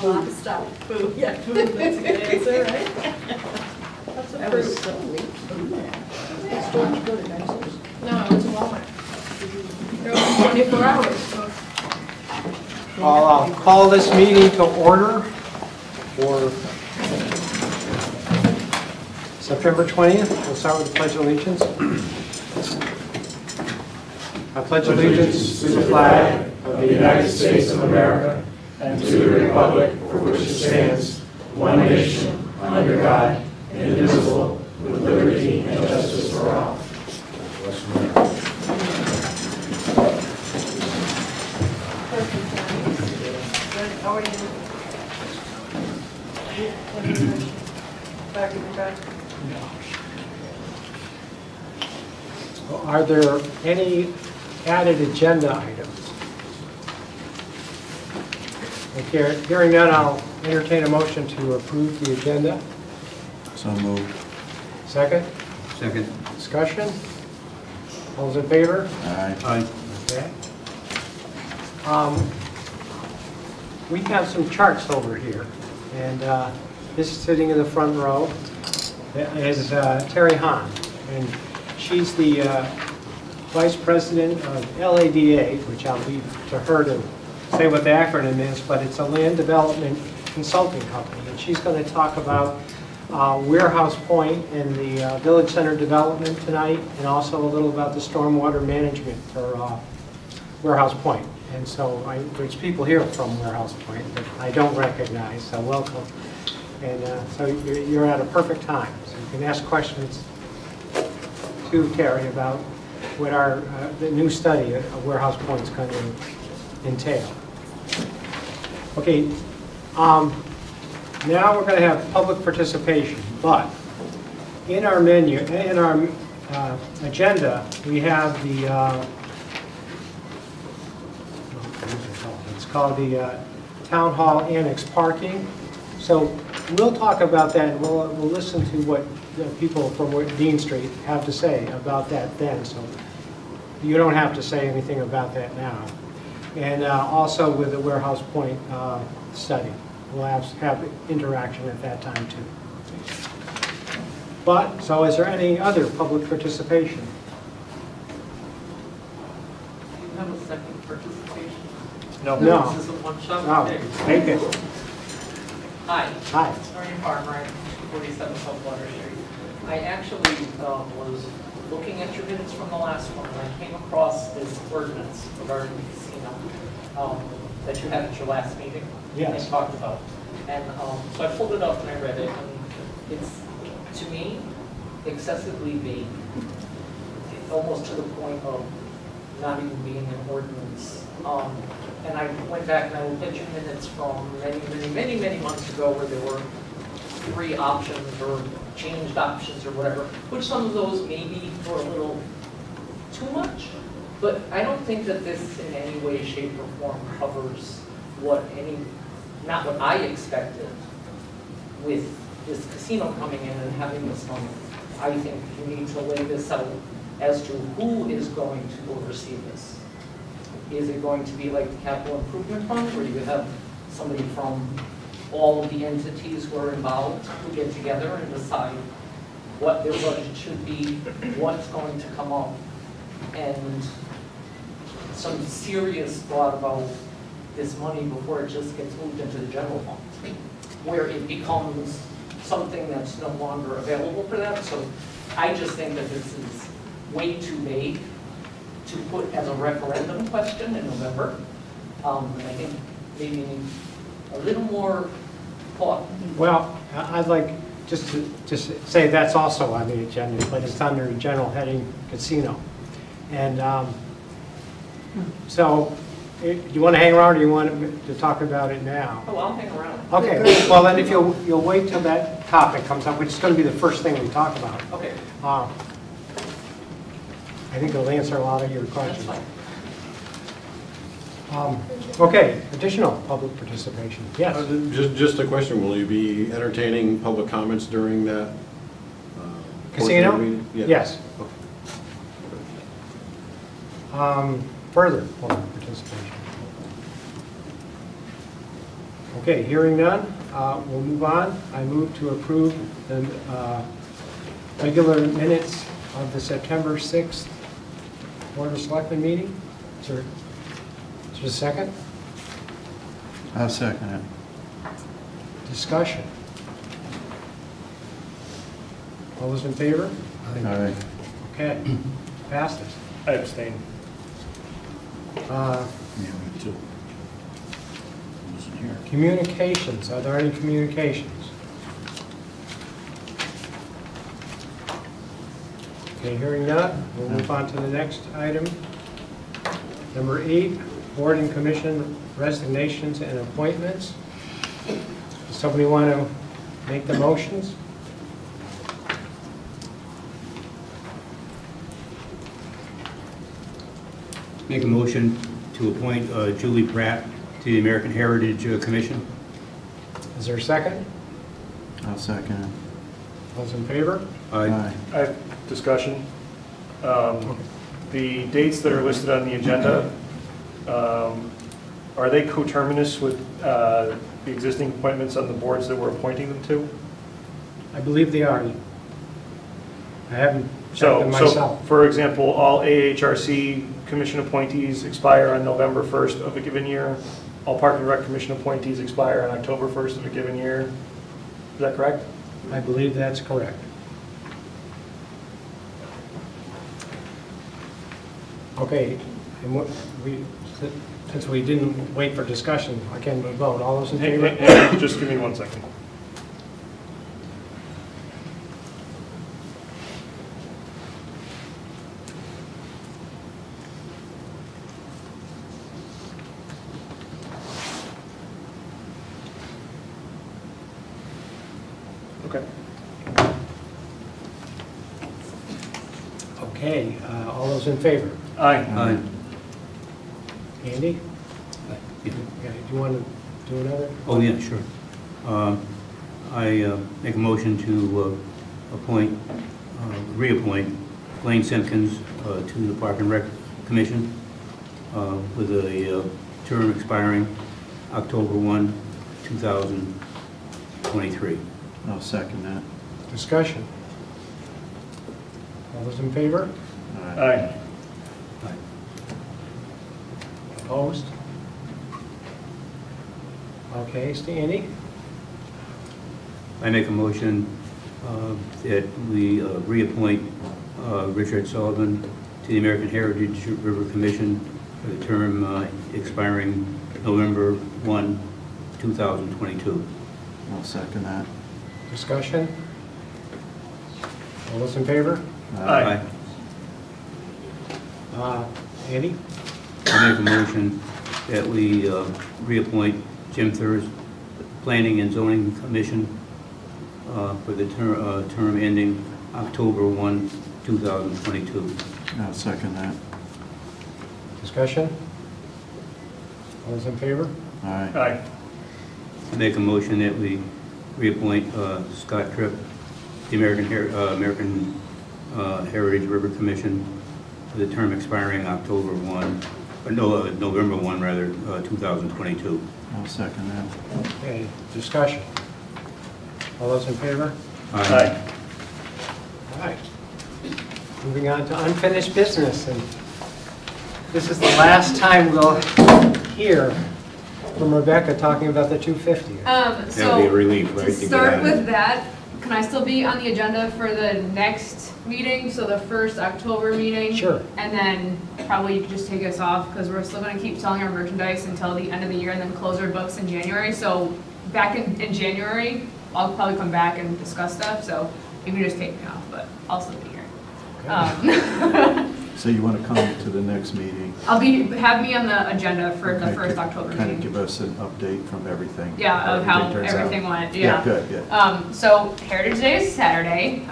A lot of stuff. Food, yeah, food, that's a good answer, right? That's a I was fruit. so late to do that. Storage Did you go to Dinosaurs? No, I went to Walmart. They're open 24 hours, so. I'll call this meeting to order for September 20th. We'll start with the Pledge of Allegiance. I pledge allegiance to the flag of the United States of America and to the republic for which it stands, one nation, under God, indivisible, with liberty and justice for all. Are there any added agenda items? Okay, hearing none, I'll entertain a motion to approve the agenda. So moved. Second? Second. Discussion? All those in favor? Aye. Okay. We have some charts over here, and this is sitting in the front row is Terry Hahn, and she's the Vice President of LADA, which I'll leave to her to say what the acronym is, but it's a land development consulting company, and she's going to talk about Warehouse Point and the Village Center development tonight, and also a little about the stormwater management for Warehouse Point. And so there's people here from Warehouse Point that I don't recognize, so welcome. And so you're at a perfect time, so you can ask questions to Terry about what the new study of Warehouse Point is going to entail. Okay, now we're going to have public participation, but in our menu, in our agenda, we have the it's called the Town Hall Annex Parking. So we'll talk about that, and we'll listen to what the people from Dean Street have to say about that then. So you don't have to say anything about that now. And also with the Warehouse Point study, we'll have interaction at that time too. But, so is there any other public participation? Do you have a second participation? No. This is a one-shot? No, Okay. take it. Hi. Hi. Marion Farmer, I'm 47 South Water Street. I actually was looking at your minutes from the last one, and I came across this ordinance regarding the casino that you had at your last meeting. Yes. And talked about. And so I pulled it up and I read it, and it's, to me, excessively vague, almost to the point of not even being an ordinance. And I went back and I looked at your minutes from many months ago where there were 3 options or changed options or whatever, which some of those maybe were a little too much, but I don't think that this in any way, shape, or form covers not what I expected with this casino coming in and having this money. I think you need to lay this out as to who is going to oversee this. Is it going to be like the capital improvement fund, where you have somebody from all of the entities who are involved who get together and decide what their budget should be, what's going to come up, and some serious thought about this money before it just gets moved into the general fund, where it becomes something that's no longer available for them. So I just think that this is way too vague to put as a referendum question in November. I think maybe a little more thought. Well, I'd like just to say that's also on the agenda, but it's under general heading casino. And so, do you want to hang around, or do you want to talk about it now? Oh, I'll hang around. Okay, well then if you'll wait till that topic comes up, which is going to be the first thing we talk about. Okay. I think it'll answer a lot of your questions. That's fine. Okay, additional public participation. Yes. Just a question, will you be entertaining public comments during that? Casino? portion of the meeting? Yeah. Yes. Okay. Further public participation. Okay, hearing none, we'll move on. I move to approve the regular minutes of the September 6th Board of Selectmen meeting. Is there a second? I'll second it. Discussion. All those in favor? Aye. Okay, passes. I abstain. Uh, Yeah, me too. Wasn't here. Communications, are there any communications? Okay, hearing none, we'll move on to the next item. Number 8, board and commission resignations and appointments. Does somebody want to make the motions? Make a motion to appoint Julie Pratt to the American Heritage Commission. Is there a second? I'll second it. Those in favor? Aye. I have discussion. The dates that are listed on the agenda, are they coterminous with the existing appointments on the boards that we're appointing them to? I believe they are. I haven't checked them So, myself. for example, all AHRC commission appointees expire on November 1st of a given year. All Park and Rec commission appointees expire on October 1st of a given year. Is that correct? I believe that's correct. Okay, and what since we didn't wait for discussion, I can vote. All those in favor? Just give me 1 second. Okay. Okay, all those in favor? Aye. Aye. Andy? Yeah. Okay, do you want to do another? Oh, yeah, sure. I make a motion to reappoint Blaine Simpkins to the Park and Rec Commission with a term expiring October 1, 2023. I'll second that. Discussion. All those in favor? Aye. Opposed? Okay, Andy? I make a motion that we reappoint Richard Sullivan to the American Heritage River Commission for the term expiring November 1, 2022. I'll second that. Discussion? All those in favor? Aye. Andy? I make a motion that we reappoint Jim Thurs, Planning and Zoning Commission for the term ending October 1, 2022. I'll second that. Discussion? All those in favor? Aye. Aye. I make a motion that we reappoint Scott Tripp, the American Heritage River Commission for the term expiring October 1, or no, November 1 rather, 2022. I'll second that. Okay, discussion. All those in favor? Aye. All right. Moving on to unfinished business, and this is the last time we'll hear from Rebecca talking about the 250. That would be a So, relief, right? to get start out of with it. that, can I still be on the agenda for the next meeting, so the first October meeting? Sure. And then probably you could just take us off, because we're still gonna keep selling our merchandise until the end of the year and then close our books in January. So back in January, I'll probably come back and discuss stuff, so you can just take me off, but I'll still be here. So you want to come to the next meeting? Have me on the agenda for the Okay, first October Kind of meeting. give us an update from everything. Yeah, of how turns out. everything went, Yeah, good, yeah. So Heritage Day is Saturday.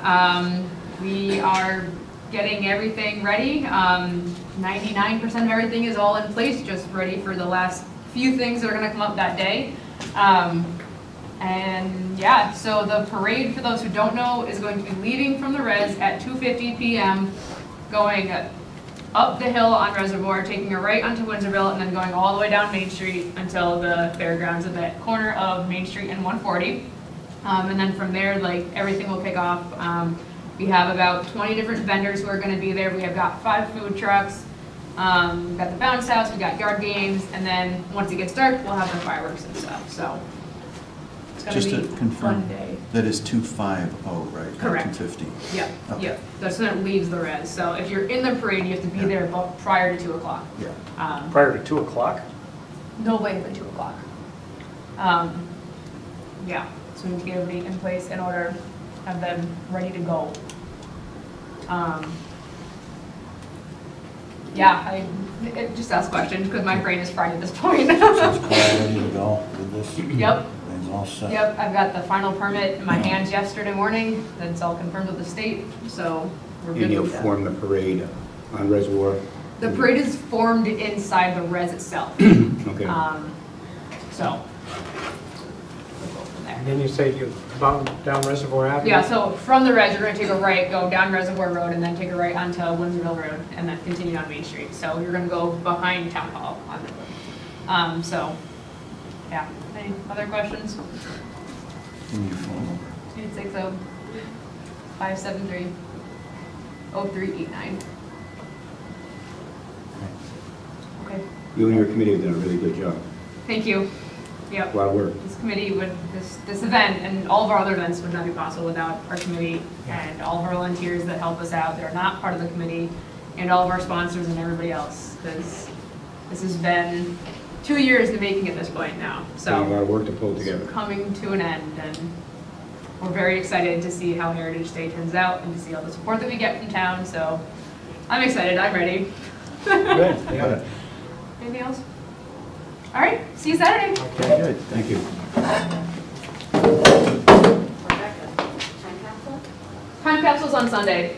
We are getting everything ready. 99% of everything is all in place, just ready for the last few things that are gonna come up that day. And yeah, so the parade, for those who don't know, is going to be leaving from the res at 2:50 p.m., going up the hill on Reservoir, taking a right onto Windsorville, and then going all the way down Main Street until the fairgrounds at that corner of Main Street and 140. And then from there, like, everything will kick off. We have about 20 different vendors who are going to be there. We have got 5 food trucks. We've got the bounce house, we got yard games, and then once it gets dark, we'll have the fireworks and stuff. So it's going Just to to be a confirm, fun day. that is 250, right? not Correct. 250. Yep, Okay. yep. That's when it leaves the res. So if you're in the parade, you have to be Yeah. there prior to 2 o'clock. Yeah. Prior to 2 o'clock? No later than 2 o'clock. Yeah, so we need to get everybody in place in order to have them ready to go. Yeah, just ask questions because my brain is fried at this point. So it's quite ready to go with this? Yep. Things all set? Yep, I've got the final permit in my hands yesterday morning. That's all confirmed with the state, so we're good And you'll with that. form the parade on Reservoir? The parade is formed inside the res itself. Okay. So, we'll go from there. And then you say you bound down Reservoir Avenue? Yeah, so from the res, you're gonna take a right, go down Reservoir Road, and then take a right onto Windsorville Road, and then continue on Main Street. So you're gonna go behind Town Hall on the road. So, yeah, any other questions? Give me your phone number. 260-573-0389. Okay, You and your committee have done a really good job. thank you. A Yep. lot of work. This committee would, this event and all of our other events would not be possible without our committee and all of our volunteers that help us out, that are not part of the committee, and all of our sponsors and everybody else, because this has been 2 years in the making at this point now, Got a lot so of work to pull together. it's coming to an end, and we're very excited to see how Heritage Day turns out and to see all the support that we get from town, so I'm excited, I'm ready. Good, yeah. Anything else? All right, see you Saturday. Okay. Good, Thank you. Time capsule's on Sunday.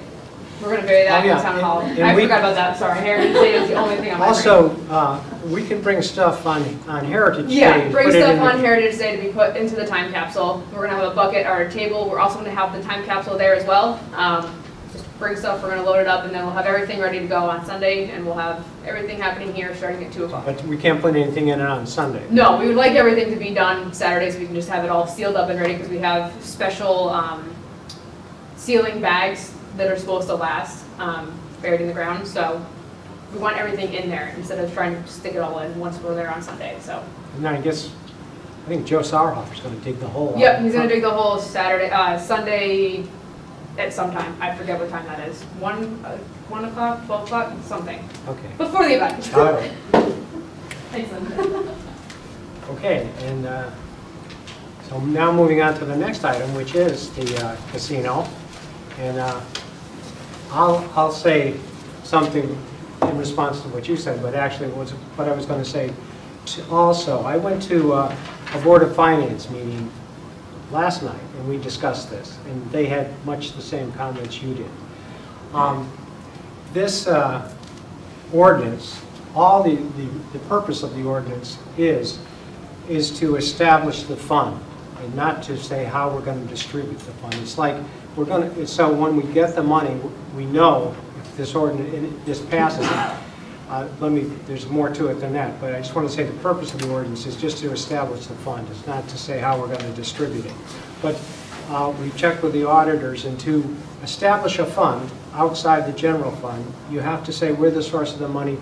We're gonna bury that Oh, yeah, in town hall. and I we- forgot about that, sorry. Heritage Day is the only thing on my brain. Also, we can bring stuff on Heritage Day. Yeah, and bring put it stuff in the- on Heritage Day to be put into the time capsule. We're gonna have a bucket or a table. We're also gonna have the time capsule there as well. Just bring stuff, we're gonna load it up, and then we'll have everything ready to go on Sunday, and we'll have everything happening here starting at 2 o'clock. But we can't put anything in it on Sunday. No, we would like everything to be done Saturday so we can just have it all sealed up and ready because we have special sealing bags that are supposed to last buried in the ground. So we want everything in there instead of trying to stick it all in once we're there on Sunday. So And I guess, I think Joe Sauerhofer's going to dig the hole out. yep, he's gonna dig the hole Sunday at some time. I forget what time that is. 1 o'clock, 12 o'clock, something Okay. before the event. All right. Thanks, Lynn. Okay, and so now moving on to the next item, which is the casino. And I'll say something in response to what you said, but actually was what I was going to say also. I went to a Board of Finance meeting last night, and we discussed this, and they had much the same comments you did. This ordinance, all the purpose of the ordinance is to establish the fund and not to say how we're going to distribute the fund. It's like we're going to, so when we get the money, we know if this ordinance, this passes. There's more to it than that, but I just want to say the purpose of the ordinance is just to establish the fund. It's not to say how we're going to distribute it. But we checked with the auditors, and to establish a fund outside the general fund, you have to say where the source of the money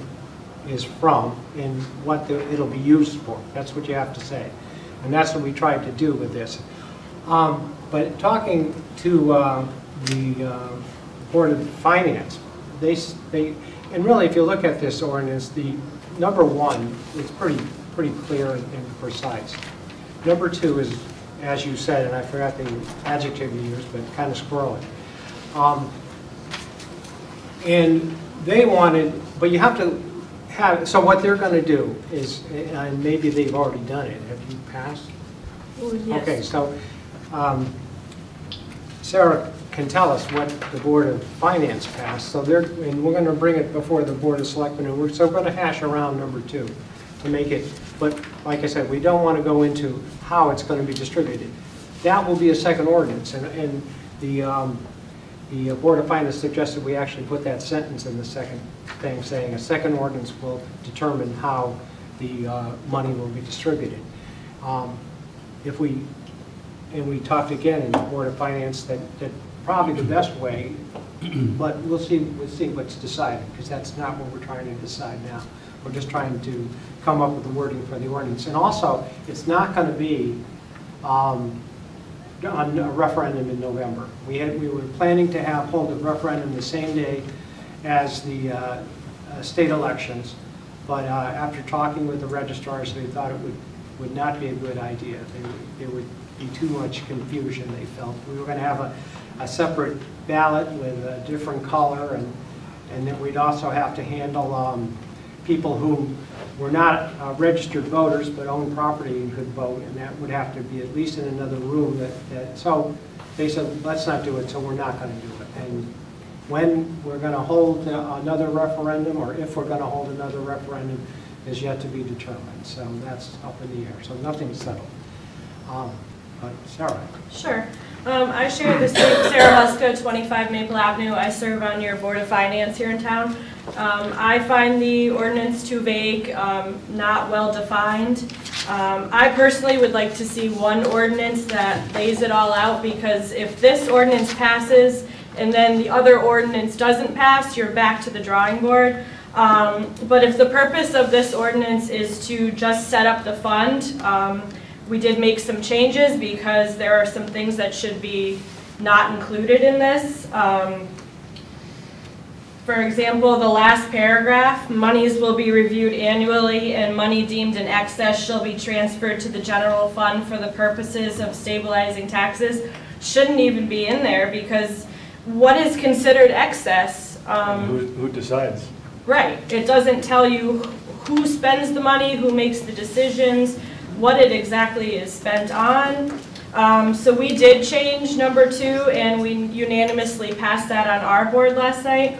is from and what it'll be used for. That's what you have to say. And that's what we tried to do with this. But talking to the Board of Finance, and really if you look at this ordinance, the number one is pretty clear and precise. Number two is, as you said, and I forgot the adjective you used, but kind of squirrely. And they wanted, but you have to have, so what they're going to do is, and maybe they've already done it. Have you passed? Yes. Okay, so Sarah can tell us what the Board of Finance passed. So and we're going to bring it before the Board of Selectmen, and we're going to hash around number two to make it. But like I said, we don't want to go into how it's going to be distributed. That will be a second ordinance, and the Board of Finance suggested we actually put that sentence in the second thing, saying a second ordinance will determine how the money will be distributed. If we, and we talked again in the Board of Finance that probably the best way, but we'll see what's decided, because that's not what we're trying to decide now. We're just trying to come up with the wording for the ordinance. And also, it's not going to be on a referendum in November. We were planning to hold a referendum the same day as the state elections, but after talking with the registrars, they thought it would not be a good idea. There would be too much confusion, they felt. We were going to have a separate ballot with a different color, and then we'd also have to handle people who were not registered voters but owned property and could vote, and that would have to be at least in another room. So they said, let's not do it, so we're not going to do it. And when we're going to hold another referendum, or if we're going to hold another referendum, is yet to be determined. So that's up in the air. So nothing's settled. But Sarah. Sure. I share the same, Sarah Huska, 25 Maple Avenue. I serve on your Board of Finance here in town. I find the ordinance too vague, not well defined. I personally would like to see one ordinance that lays it all out, because if this ordinance passes and then the other ordinance doesn't pass, you're back to the drawing board. But if the purpose of this ordinance is to just set up the fund, we did make some changes because there are some things that should be not included in this. For example, the last paragraph, monies will be reviewed annually and money deemed in excess shall be transferred to the general fund for the purposes of stabilizing taxes, shouldn't even be in there, because what is considered excess? Who decides? Right, it doesn't tell you who spends the money, who makes the decisions, what it exactly is spent on. So we did change number 2, and we unanimously passed that on our board last night.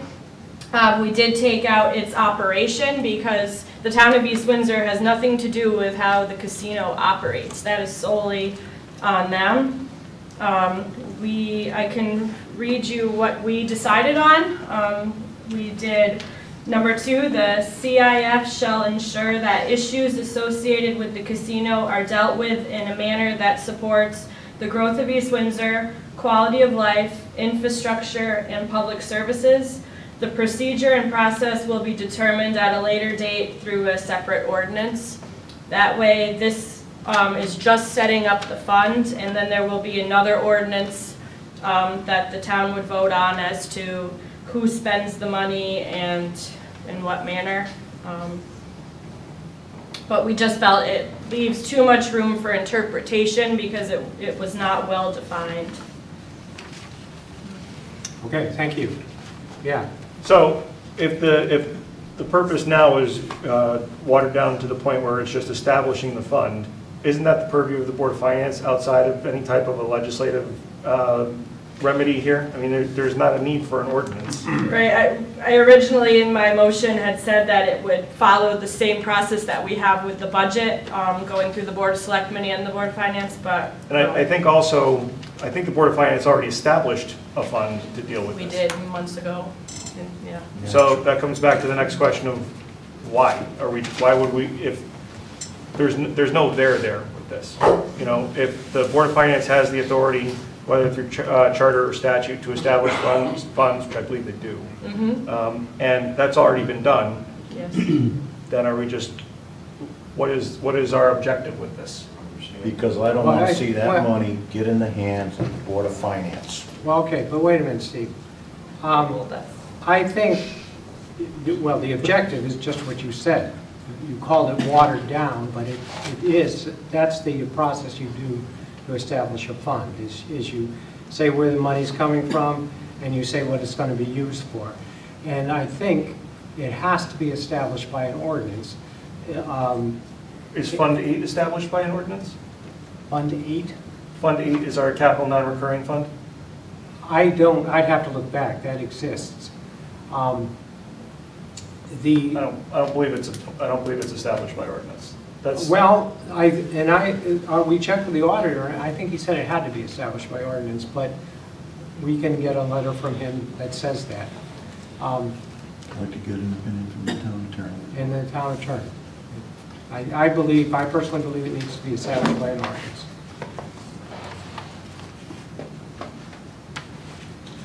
We did take out its operation, because the town of East Windsor has nothing to do with how the casino operates. That is solely on them. I can read you what we decided on. We did number 2, the CIF shall ensure that issues associated with the casino are dealt with in a manner that supports the growth of East Windsor, quality of life, infrastructure, and public services. The procedure and process will be determined at a later date through a separate ordinance. That way, this is just setting up the fund, and then there will be another ordinance that the town would vote on as to who spends the money and in what manner. But we just felt it leaves too much room for interpretation because it was not well defined. Okay, thank you. Yeah. So if the purpose now is watered down to the point where it's just establishing the fund, isn't that the purview of the Board of Finance outside of any type of a legislative remedy here? I mean, there's not a need for an ordinance. Right. I originally in my motion had said that it would follow the same process that we have with the budget, going through the Board of Selectmen and the Board of Finance, but... And I think also, I think the Board of Finance already established a fund to deal with this. We did months ago. Yeah. So that comes back to the next question of why would we, if there's no there with this. You know, if the Board of Finance has the authority, whether through charter or statute, to establish funds, which I believe they do, and that's already been done, Yes. then are we just, what is our objective with this? Because I don't want to see that money get in the hands of the Board of Finance. Well, okay, but wait a minute, Steve. I think, well, the objective is just what you said. You called it watered down, but it is, that's the process you do to establish a fund, is you say where the money's coming from, and you say what it's going to be used for. And I think it has to be established by an ordinance. Is Fund 8 established by an ordinance? Fund 8? Fund 8 is our capital non-recurring fund? I'd have to look back, that exists. I don't believe it's established by ordinance. That's well, we checked with the auditor, and I think he said it had to be established by ordinance, but we can get a letter from him that says that. I'd like to get an opinion from the town attorney. And the town attorney. I personally believe it needs to be established by an ordinance.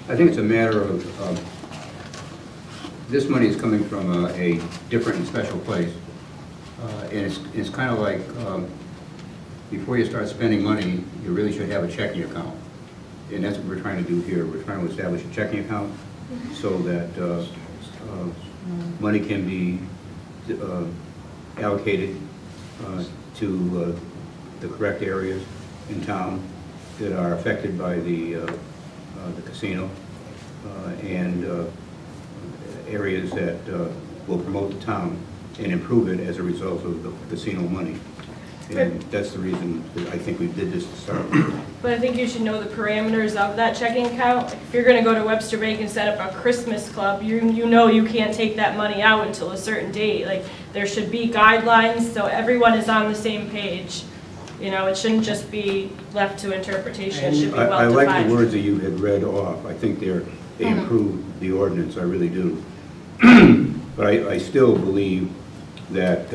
I think it's a matter of, this money is coming from a different and special place. And it's kind of like, before you start spending money, you really should have a checking account. And that's what we're trying to do here. We're trying to establish a checking account so that money can be allocated to the correct areas in town that are affected by the casino and areas that will promote the town and improve it as a result of the casino money. And that's the reason that I think we did this to start with. But I think you should know the parameters of that checking account. Like if you're gonna go to Webster Bank and set up a Christmas club, you know you can't take that money out until a certain date. Like, there should be guidelines so everyone is on the same page. You know, it shouldn't just be left to interpretation, it should be well I defined. like the words that you had read off. I think they improve the ordinance, I really do. But I still believe that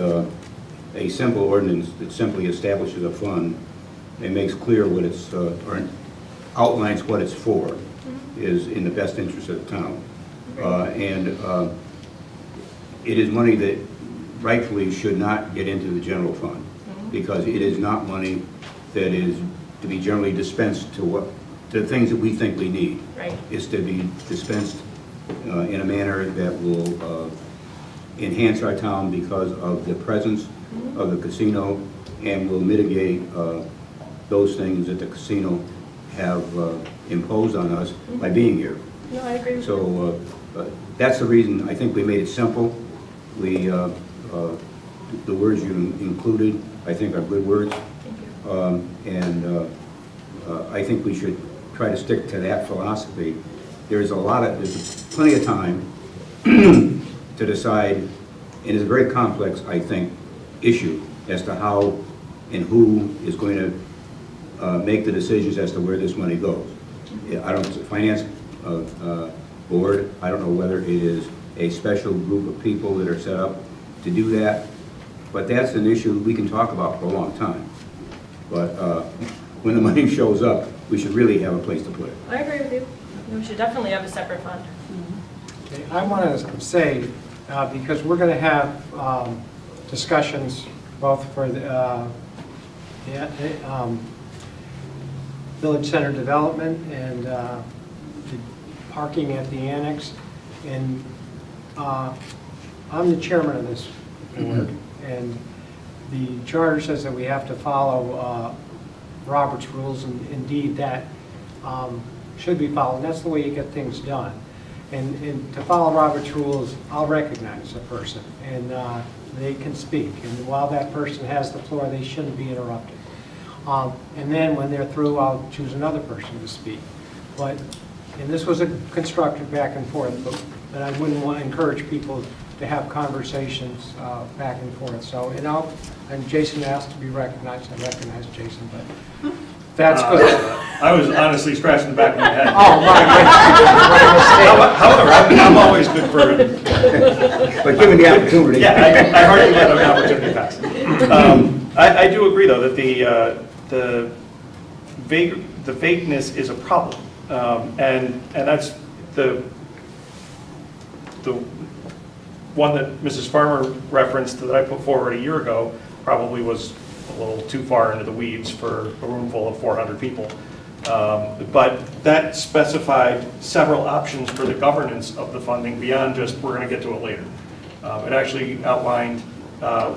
a simple ordinance that simply establishes a fund and makes clear what it's, or outlines what it's for, is in the best interest of the town. It is money that rightfully should not get into the general fund, because it is not money that is to be generally dispensed to the things that we think we need. Right. It's to be dispensed in a manner that will enhance our town because of the presence of the casino, and will mitigate those things that the casino have imposed on us by being here. No, I agree with you. So that's the reason I think we made it simple. We, the words you included, I think are good words. Thank you. I think we should try to stick to that philosophy. There's plenty of time to decide, and it's a very complex, I think, issue as to how and who is going to make the decisions as to where this money goes. I don't, finance board, I don't know whether it is a special group of people that are set up to do that, but that's an issue we can talk about for a long time. But when the money shows up, we should really have a place to put it. I agree with you. We should definitely have a separate fund. Okay, I want to say, because we're going to have discussions both for the village center development and the parking at the annex, and I'm the chairman of this board, and the charter says that we have to follow Robert's rules, and indeed that should be followed. That's the way you get things done. And to follow Robert's rules, I'll recognize a person, and they can speak. And while that person has the floor, they shouldn't be interrupted. And then when they're through, I'll choose another person to speak. And this was a constructive back and forth, but I wouldn't want to encourage people to have conversations back and forth. So, and Jason asked to be recognized. I recognize Jason, but that's good. I was honestly scratching the back of my head. Oh, my However, I'm always good for But given the opportunity. Yeah, I hardly let an opportunity pass. I do agree, though, that the vagueness is a problem, and that's the one that Mrs. Farmer referenced that I put forward a year ago probably was a little too far into the weeds for a room full of 400 people. But that specified several options for the governance of the funding beyond just we're going to get to it later. It actually outlined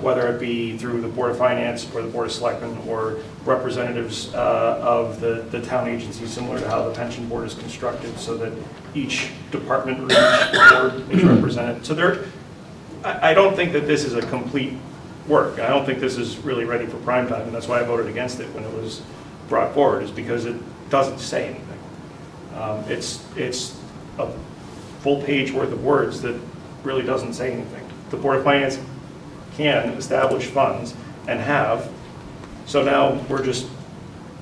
whether it be through the Board of Finance or the Board of Selectmen or representatives of the town agencies, similar to how the pension board is constructed, so that each department or each board is represented. So I don't think that this is a complete work. I don't think this is really ready for prime time, and that's why I voted against it when it was brought forward, is because it doesn't say anything. It's a full page worth of words that really doesn't say anything. The Board of Finance can establish funds and have, so now we're just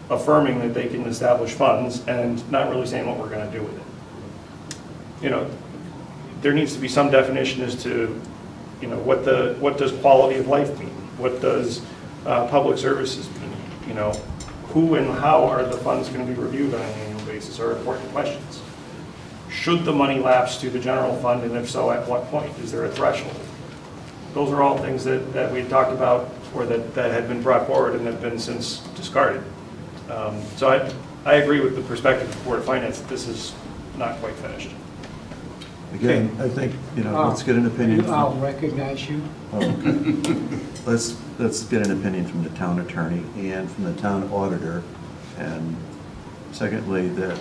affirming that they can establish funds and not really saying what we're going to do with it. You know, there needs to be some definition as to, you know, what does quality of life mean? What does public services mean? You know, who and how are the funds going to be reviewed on an annual basis are important questions. Should the money lapse to the general fund, and if so, at what point? Is there a threshold? Those are all things that we talked about, or that had been brought forward and have been since discarded. So I agree with the perspective of the Board of Finance that this is not quite finished. Again, I think, you know, let's get an opinion. I'll recognize you. Okay. Let's get an opinion from the town attorney and from the town auditor. And secondly, that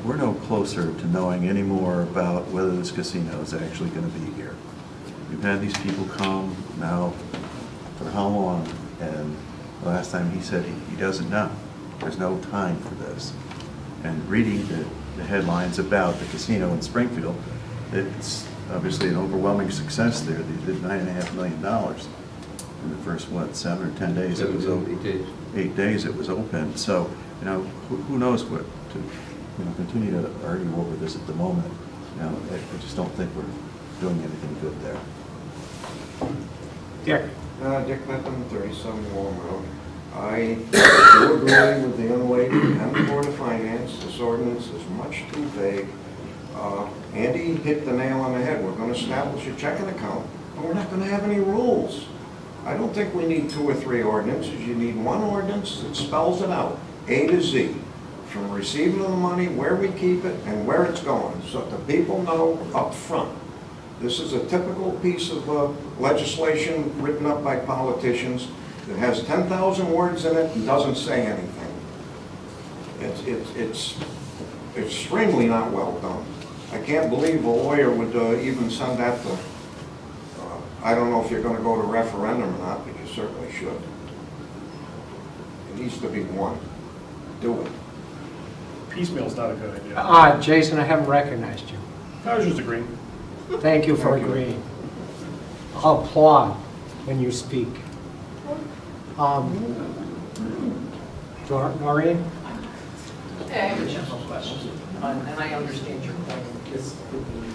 we're no closer to knowing any more about whether this casino is actually going to be here. We've had these people come now for how long? And the last time he said he doesn't know. There's no time for this. And reading the headlines about the casino in Springfield, it's obviously an overwhelming success there. They did $9.5 million in the first, 7 or 10 days it was open. 8 days. 8 days it was open. So, you know, who knows what to, you know, continue to argue over this at the moment. You know, I just don't think we're doing anything good there. Dick. Dick Bentham, 37 Walm Road. I do agree with the young lady and the Board of Finance. This ordinance is much too vague. Andy hit the nail on the head. We're going to establish a checking account, but we're not going to have any rules. I don't think we need 2 or 3 ordinances. You need one ordinance that spells it out, A to Z, from receiving of the money, where we keep it, and where it's going, so that the people know up front. This is a typical piece of legislation written up by politicians that has 10,000 words in it and doesn't say anything. It's extremely not well done. I can't believe a lawyer would even send that to, I don't know if you're going to go to referendum or not, but you certainly should. It needs to be one. Do it. Piecemeal's not a good idea. Jason, I haven't recognized you. I was just agreeing. Thank you for agreeing. I'll applaud when you speak. Noreen? I have a general question, and I understand your point. This could be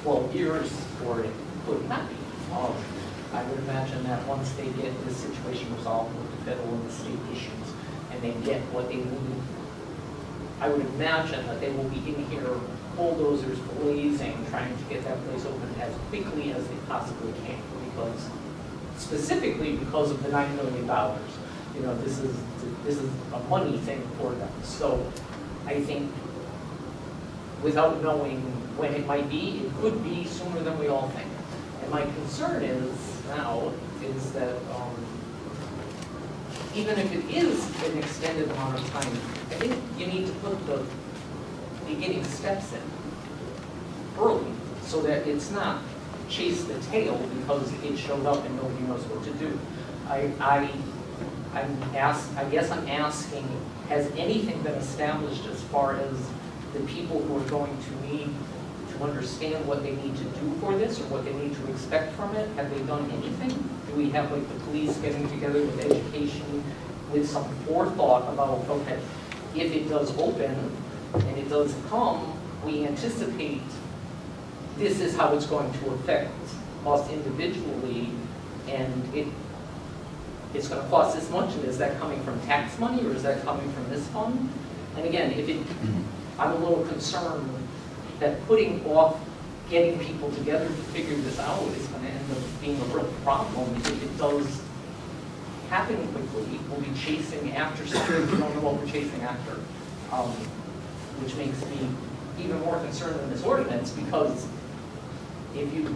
12 years, or it could not be. I would imagine that once they get this situation resolved with the federal and the state issues, and they get what they need, I would imagine that they will be in here, bulldozers blazing, trying to get that place open as quickly as they possibly can, because specifically because of the $9 million. You know, this is a money thing for them. So I think without knowing when it might be, it could be sooner than we all think. And my concern is now is that even if it is an extended amount of time, I think you need to put the beginning steps in early so that it's not chase the tail because it showed up and nobody knows what to do. I guess I'm asking, has anything been established as far as the people who are going to need to understand what they need to do for this or what they need to expect from it? Have they done anything? Do we have like the police getting together with education with some forethought about, okay, if it does open and it does come, we anticipate this is how it's going to affect us individually, and it's going to cost this much, and is that coming from tax money or is that coming from this fund? And again, I'm a little concerned that putting off getting people together to figure this out is going to end up being a real problem. If it does happen quickly, we'll be chasing after something we don't know what we're chasing after, which makes me even more concerned than this ordinance, because if you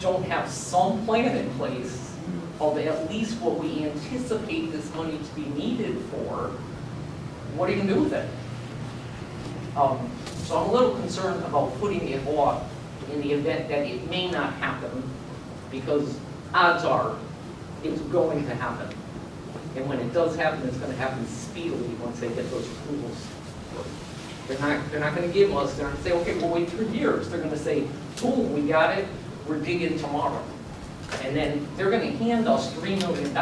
don't have some plan in place of at least what we anticipate this money to be needed for, what are you going to do with it? So I'm a little concerned about putting it off in the event that it may not happen, because odds are it's going to happen. And when it does happen, it's going to happen speedily once they get those approvals. They're not going to give us, they're going to say, okay, we'll wait 3 years. They're going to say, boom, we got it, we're digging tomorrow. And then they're going to hand us $3 million.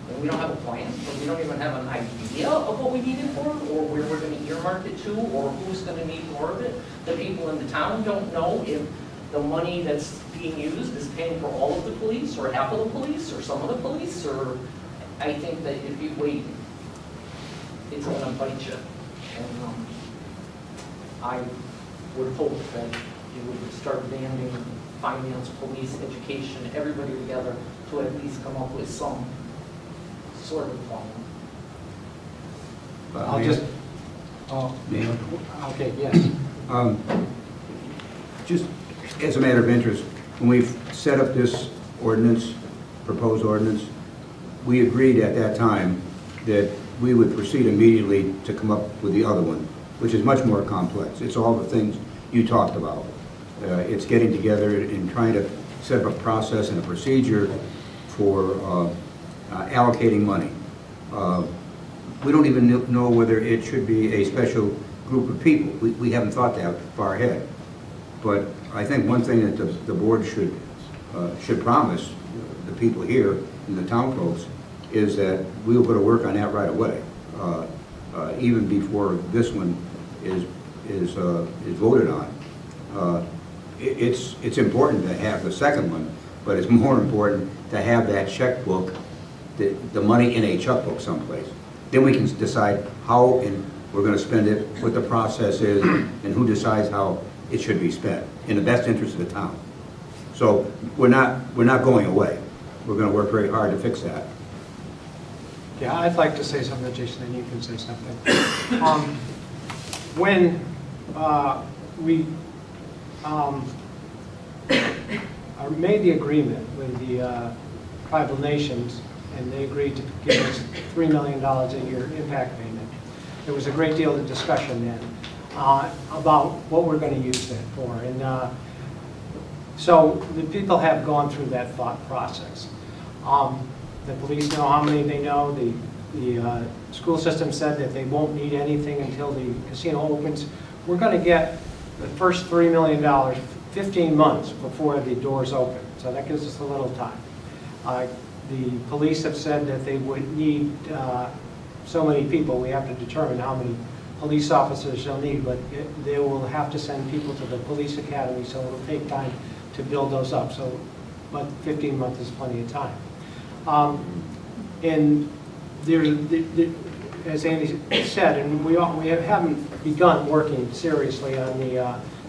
and we don't have a plan, or we don't even have an idea of what we need it for, or where we're gonna earmark it to, or who's gonna need more of it. The people in the town don't know if the money that's being used is paying for all of the police, or half of the police, or some of the police, or I think that if you wait, it's gonna bite you. And I would hope that you would start banding finance, police, education, everybody together to at least come up with some sort of plan. I'll just, Mayor? okay, yes. Just as a matter of interest, when we set up this ordinance, proposed ordinance, we agreed at that time that we would proceed immediately to come up with the other one, which is much more complex. It's all the things you talked about. It's getting together and trying to set up a process and a procedure for allocating money. We don't even know whether it should be a special group of people. We haven't thought that far ahead. But I think one thing that the board should promise the people here and the town folks is that we'll go to work on that right away, even before this one is voted on. It's important to have the second one, but it's more important to have that checkbook, the money in a checkbook someplace. Then we can decide how and we're going to spend it, what the process is, and who decides how it should be spent in the best interest of the town. So we're not going away. We're going to work very hard to fix that. Yeah, I'd like to say something, Jason, and you can say something. When we made the agreement with the tribal nations, and they agreed to give us $3 million a year impact payment, there was a great deal of discussion then about what we're going to use that for. And so the people have gone through that thought process. The police know how many they know. The school system said that they won't need anything until the casino opens. We're going to get the first $3 million 15 months before the doors open. So that gives us a little time. The police have said that they would need so many people. We have to determine how many police officers they'll need, but they will have to send people to the police academy, so it'll take time to build those up. So, but 15 months is plenty of time. And there, as Andy said, and we haven't begun working seriously on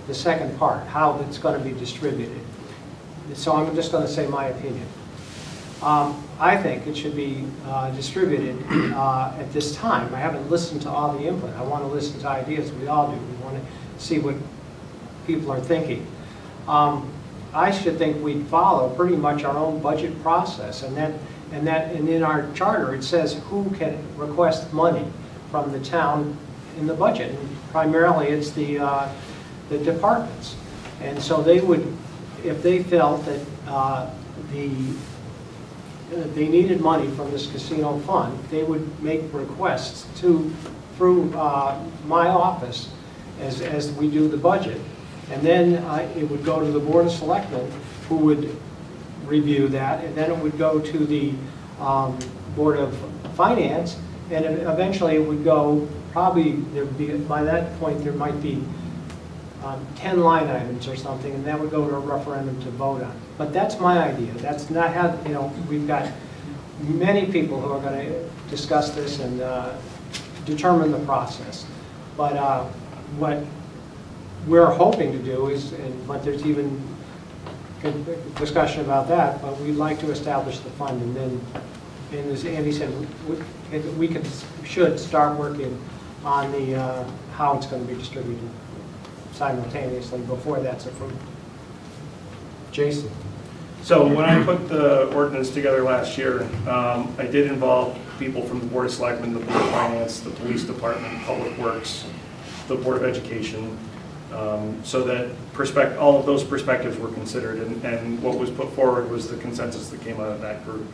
the second part, how it's going to be distributed. So I'm just going to say my opinion. I think it should be distributed at this time. I haven't listened to all the input. I want to listen to ideas. We all do. We want to see what people are thinking. I should think we'd follow pretty much our own budget process, and in our charter it says who can request money from the town in the budget. And primarily it's the departments, and so they would, if they felt that they needed money from this casino fund, they would make requests through my office as we do the budget. And then it would go to the Board of Selectmen, who would review that, and then it would go to the Board of Finance, and eventually it would go, probably, by that point there might be 10 line items or something, and that would go to a referendum to vote on. But that's my idea. That's not how, we've got many people who are going to discuss this and determine the process. But what we're hoping to do is, but there's even discussion about that, but we'd like to establish the fund, and then, and as Andy said, we should start working on the how it's going to be distributed simultaneously before that's approved. Jason. So when I put the ordinance together last year, I did involve people from the Board of Selectmen, the Board of Finance, the Police Department, Public Works, the Board of Education, so that all of those perspectives were considered, and what was put forward was the consensus that came out of that group.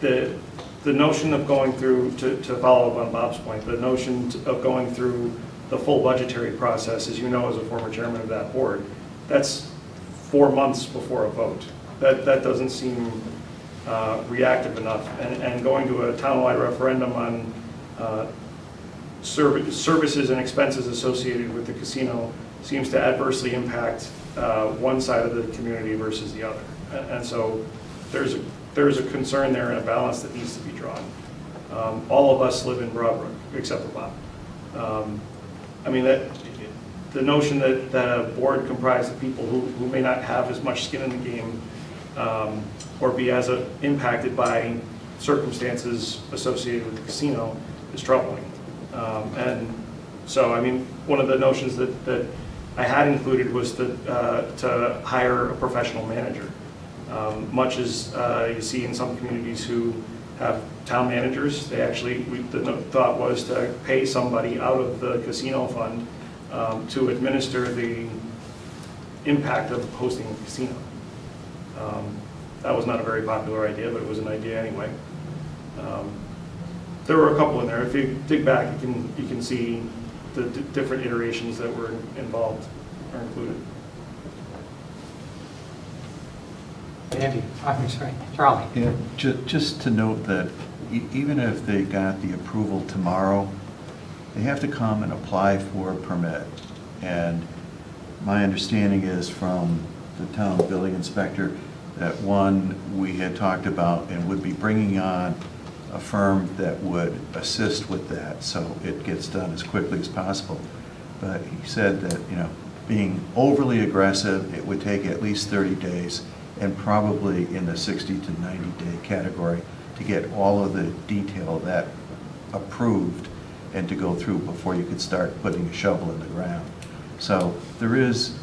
The notion of going through, to follow up on Bob's point, the notion of going through the full budgetary process, as you know, as a former chairman of that board, that's 4 months before a vote. That doesn't seem reactive enough. And going to a townwide referendum on services and expenses associated with the casino seems to adversely impact one side of the community versus the other. And so there's a concern there and a balance that needs to be drawn. All of us live in Broadbrook, except for Bob. I mean, the notion that a board comprised of people who may not have as much skin in the game or be as impacted by circumstances associated with the casino is troubling. And so, I mean, one of the notions that I had included was to hire a professional manager. Much as you see in some communities who have town managers, they actually, the thought was to pay somebody out of the casino fund to administer the impact of hosting a casino. That was not a very popular idea, but it was an idea anyway. There were a couple in there. If you dig back, you can see the different iterations that were involved or included. Andy, I'm sorry, Charlie. Yeah, just to note that even if they got the approval tomorrow, they have to come and apply for a permit. And my understanding is from the town building inspector that one, we had talked about and would be bringing on a firm that would assist with that so it gets done as quickly as possible. But he said that, you know, being overly aggressive, it would take at least 30 days and probably in the 60 to 90 day category to get all of the detail of that approved and to go through before you could start putting a shovel in the ground. So there is,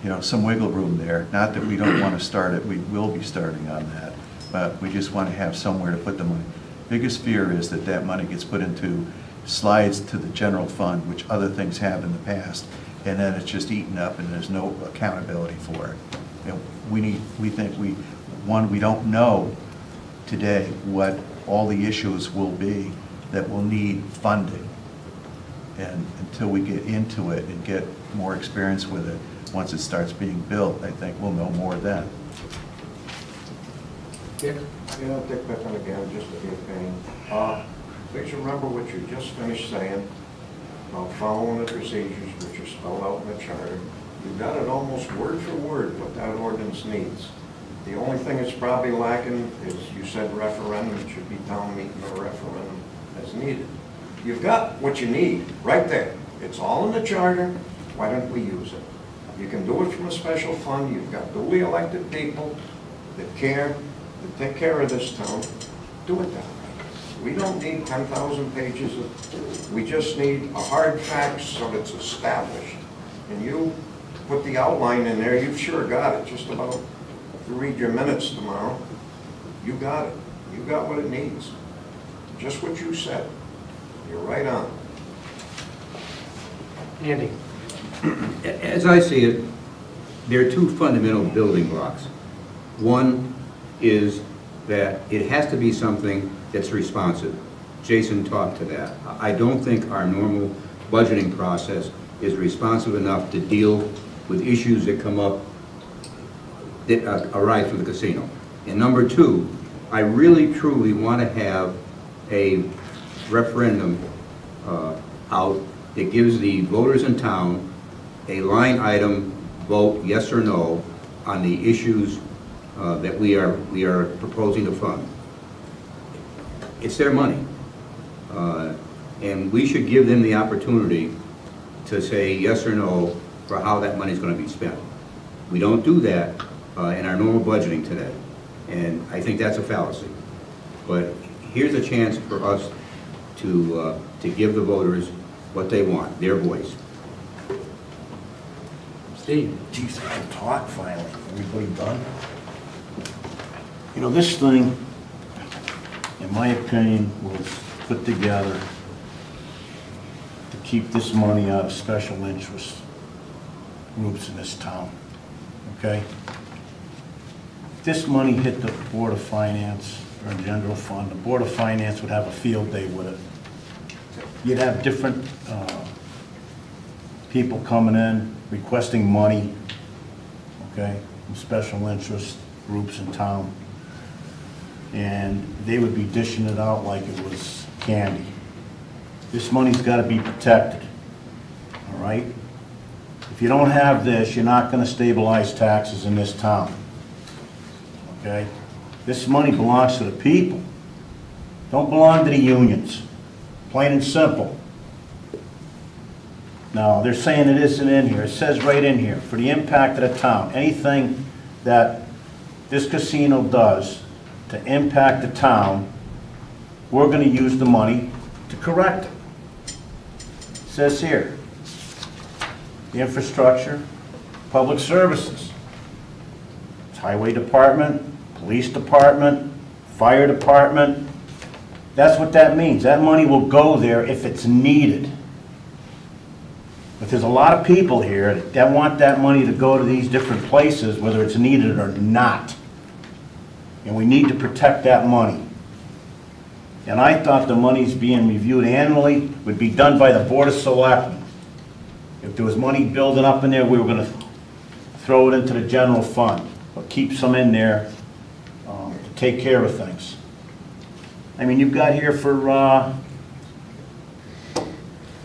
you know, some wiggle room there. Not that we don't want to start it, we will be starting on that, but we just want to have somewhere to put the money. Biggest fear is that that money gets put into slides to the general fund, which other things have in the past, and then it's just eaten up and there's no accountability for it. You know, we don't know today what all the issues will be that will need funding. And until we get into it and get more experience with it, once it starts being built, I think we'll know more then. Dick? Yeah, Dick Pippin again, just to be a pain. Please remember what you just finished saying about following the procedures which are spelled out in the charter. You've got it almost word for word what that ordinance needs. The only thing that's probably lacking is you said referendum. It should be town meeting or referendum as needed. You've got what you need right there. It's all in the charter. Why don't we use it? You can do it from a special fund. You've got duly elected people that care, that take care of this town. Do it that way. We don't need 10,000 pages of, we just need a hard fact so that it's established. And you put the outline in there, you've sure got it. Just about, if you read your minutes tomorrow, you got it. You got what it needs. Just what you said. You're right on. Andy? As I see it, there are two fundamental building blocks. One is that it has to be something that's responsive. Jason talked to that. I don't think our normal budgeting process is responsive enough to deal with issues that come up that arise from the casino. And number two, I really truly want to have a referendum out that gives the voters in town a line item vote yes or no on the issues that we are proposing to fund. It's their money, and we should give them the opportunity to say yes or no for how that money is going to be spent. We don't do that in our normal budgeting today, and I think that's a fallacy. But here's a chance for us to give the voters what they want, their voice. Steve? Geez, I can talk finally. Everybody done? You know, this thing, in my opinion, was put together to keep this money out of special interest groups in this town, okay? If this money hit the Board of Finance or general fund, the Board of Finance would have a field day with it. You'd have different people coming in, requesting money, okay, from special interest groups in town. and they would be dishing it out like it was candy. This money's got to be protected, all right? If you don't have this, you're not going to stabilize taxes in this town, okay? This money belongs to the people. Don't belong to the unions, plain and simple. Now, they're saying it isn't in here. It says right in here, for the impact of the town, anything that this casino does to impact the town, we're going to use the money to correct it. It says here, the infrastructure, public services, it's highway department, police department, fire department. That's what that means. That money will go there if it's needed. But there's a lot of people here that want that money to go to these different places, whether it's needed or not. And we need to protect that money. And I thought the money's being reviewed annually would be done by the Board of Selectmen. If there was money building up in there, we were going to throw it into the general fund, but keep some in there to take care of things. I mean, you've got here for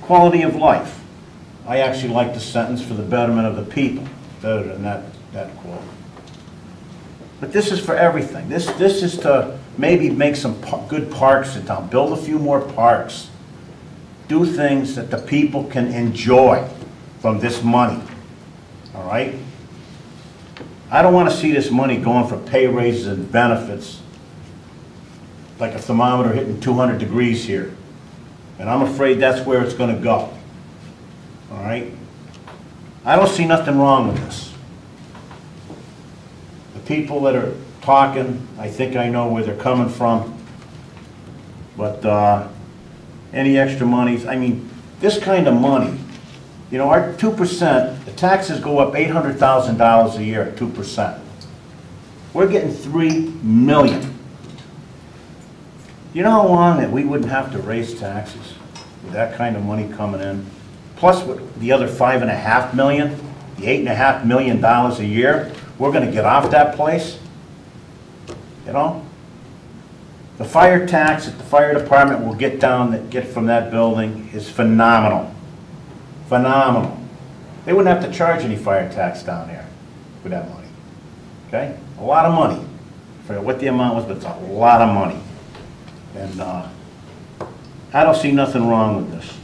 quality of life. I actually like the sentence for the betterment of the people, better than that quote. But this is for everything. This is to maybe make some good parks in town, build a few more parks, do things that the people can enjoy from this money, all right? I don't want to see this money going for pay raises and benefits like a thermometer hitting 200 degrees here. And I'm afraid that's where it's going to go. All right? I don't see nothing wrong with this. The people that are talking, I think I know where they're coming from. But any extra monies, I mean, this kind of money, you know, our 2%, the taxes go up $800,000 a year at 2%. We're getting $3 million. You know how long that we wouldn't have to raise taxes with that kind of money coming in? Plus the other $5.5 million, the $8.5 million a year, we're going to get off that place. You know? The fire tax that the fire department will get from that building is phenomenal. Phenomenal. They wouldn't have to charge any fire tax down there with that money. Okay? A lot of money. I forget what the amount was, but it's a lot of money. And I don't see nothing wrong with this.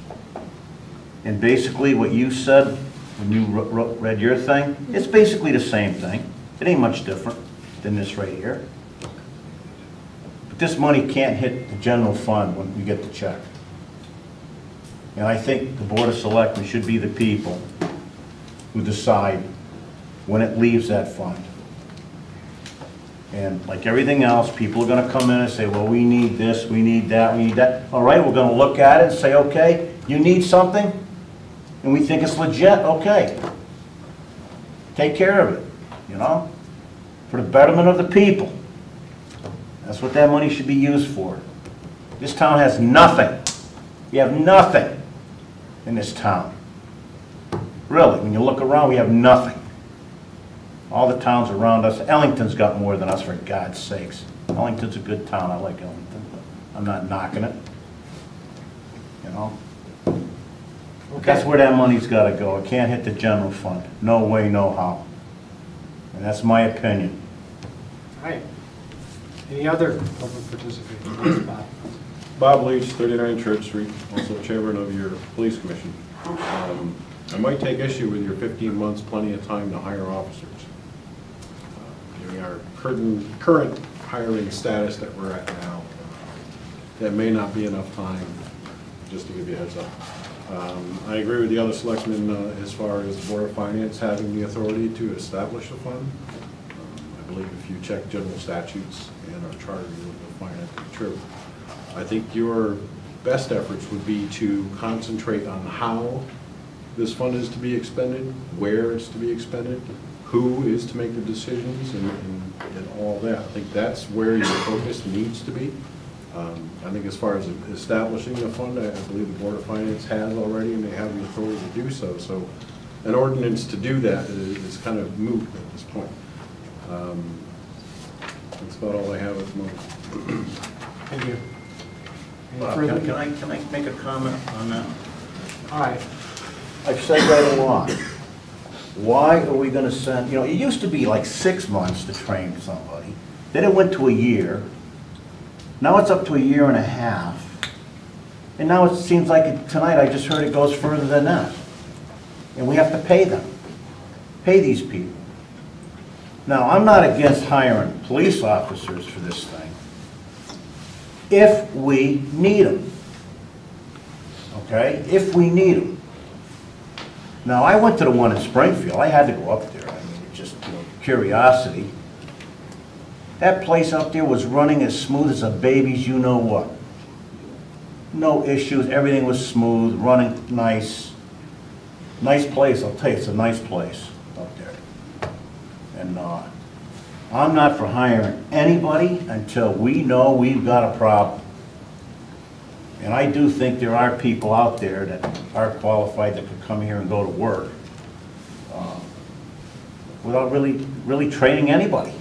And basically what you said when you read your thing, it's basically the same thing. It ain't much different than this right here. But this money can't hit the general fund when we get the check. And I think the Board of Selectmen should be the people who decide when it leaves that fund. And like everything else, people are going to come in and say, well, we need this, we need that, we need that. All right, we're going to look at it and say, okay, you need something, and we think it's legit, okay. Take care of it, you know, for the betterment of the people. That's what that money should be used for. This town has nothing. We have nothing in this town. Really, when you look around, we have nothing. All the towns around us, Ellington's got more than us, for God's sakes. Ellington's a good town, I like Ellington, but I'm not knocking it. You know? Okay. That's where that money's got to go. It can't hit the general fund. No way, no how. And that's my opinion. All right. Any other public participation? Yes, Bob. Bob Leach, 39 Church Street, also chairman of your police commission. I might take issue with your 15 months, plenty of time to hire officers. Given our current hiring status that we're at now, that may not be enough time, just to give you a heads up. I agree with the other selectmen as far as the Board of Finance having the authority to establish a fund. I believe if you check general statutes and our charter, you'll find it to be true. I think your best efforts would be to concentrate on how this fund is to be expended, where it's to be expended, who is to make the decisions, and all that. I think that's where your focus needs to be. I think as far as establishing the fund, I believe the Board of Finance has already, and they have the authority to do so. So an ordinance to do that is kind of moot at this point. That's about all I have at the moment. Thank you. Any Bob, further- can I make a comment on that? All right. I've said right along, why are we gonna send, it used to be like 6 months to train somebody, then it went to a year, now it's up to a year and a half, and now it seems like tonight I just heard it goes further than that. And we have to pay them, pay these people. Now, I'm not against hiring police officers for this thing, if we need them. Okay, if we need them. Now, I went to the one in Springfield, I had to go up there, I mean, just curiosity. That place up there was running as smooth as a baby's you-know-what. No issues, everything was smooth, running nice. Nice place, I'll tell you, it's a nice place up there. And I'm not for hiring anybody until we know we've got a problem. And I do think there are people out there that are qualified that could come here and go to work without really training anybody.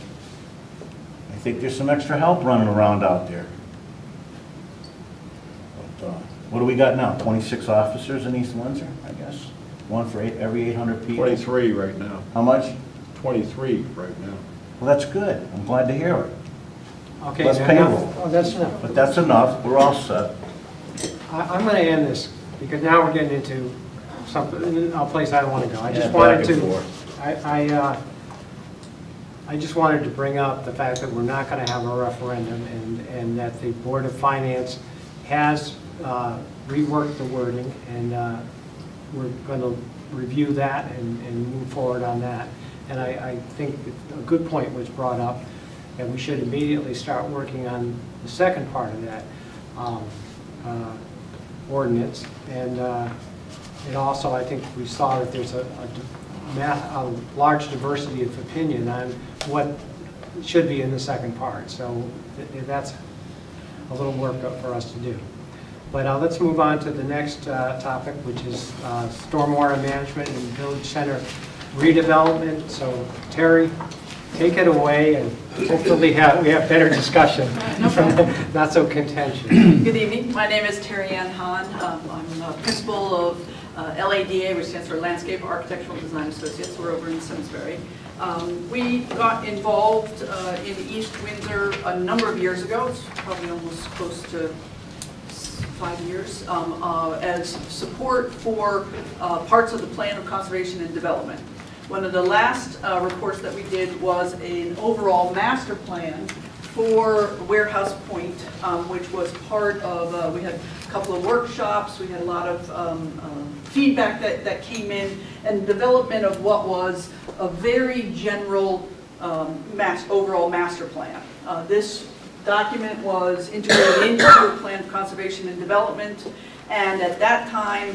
I think there's some extra help running around out there. But what do we got now? 26 officers in East Windsor, I guess? One for every 800 people? 23 right now. How much? 23 right now. Well, that's good. I'm glad to hear it. Okay. Less now- payroll. Oh, that's enough. But that's enough. We're all set. I'm going to end this, because now we're getting into something, a place I don't want to go. I just Yeah, wanted back and to, forth. I just wanted to bring up the fact that we're not going to have a referendum, and that the Board of Finance has reworked the wording, and we're going to review that and move forward on that. And I think a good point was brought up, that we should immediately start working on the second part of that ordinance. And also, I think we saw that there's a large diversity of opinion on what should be in the second part. So that's a little work for us to do. But let's move on to the next topic, which is stormwater management and village center redevelopment. So Terry, take it away, and hopefully we have better discussion, not so contentious. Good evening. My name is Terry Ann Hahn. I'm a principal of LADA, which stands for Landscape Architectural Design Associates. We're over in Simsbury. We got involved in East Windsor a number of years ago. It's probably almost close to 5 years, as support for parts of the Plan of Conservation and Development. One of the last reports that we did was an overall master plan for Warehouse Point, which was part of, we had a couple of workshops, we had a lot of feedback that came in, and development of what was a very general overall master plan. This document was integrated into the Plan of Conservation and Development, and at that time,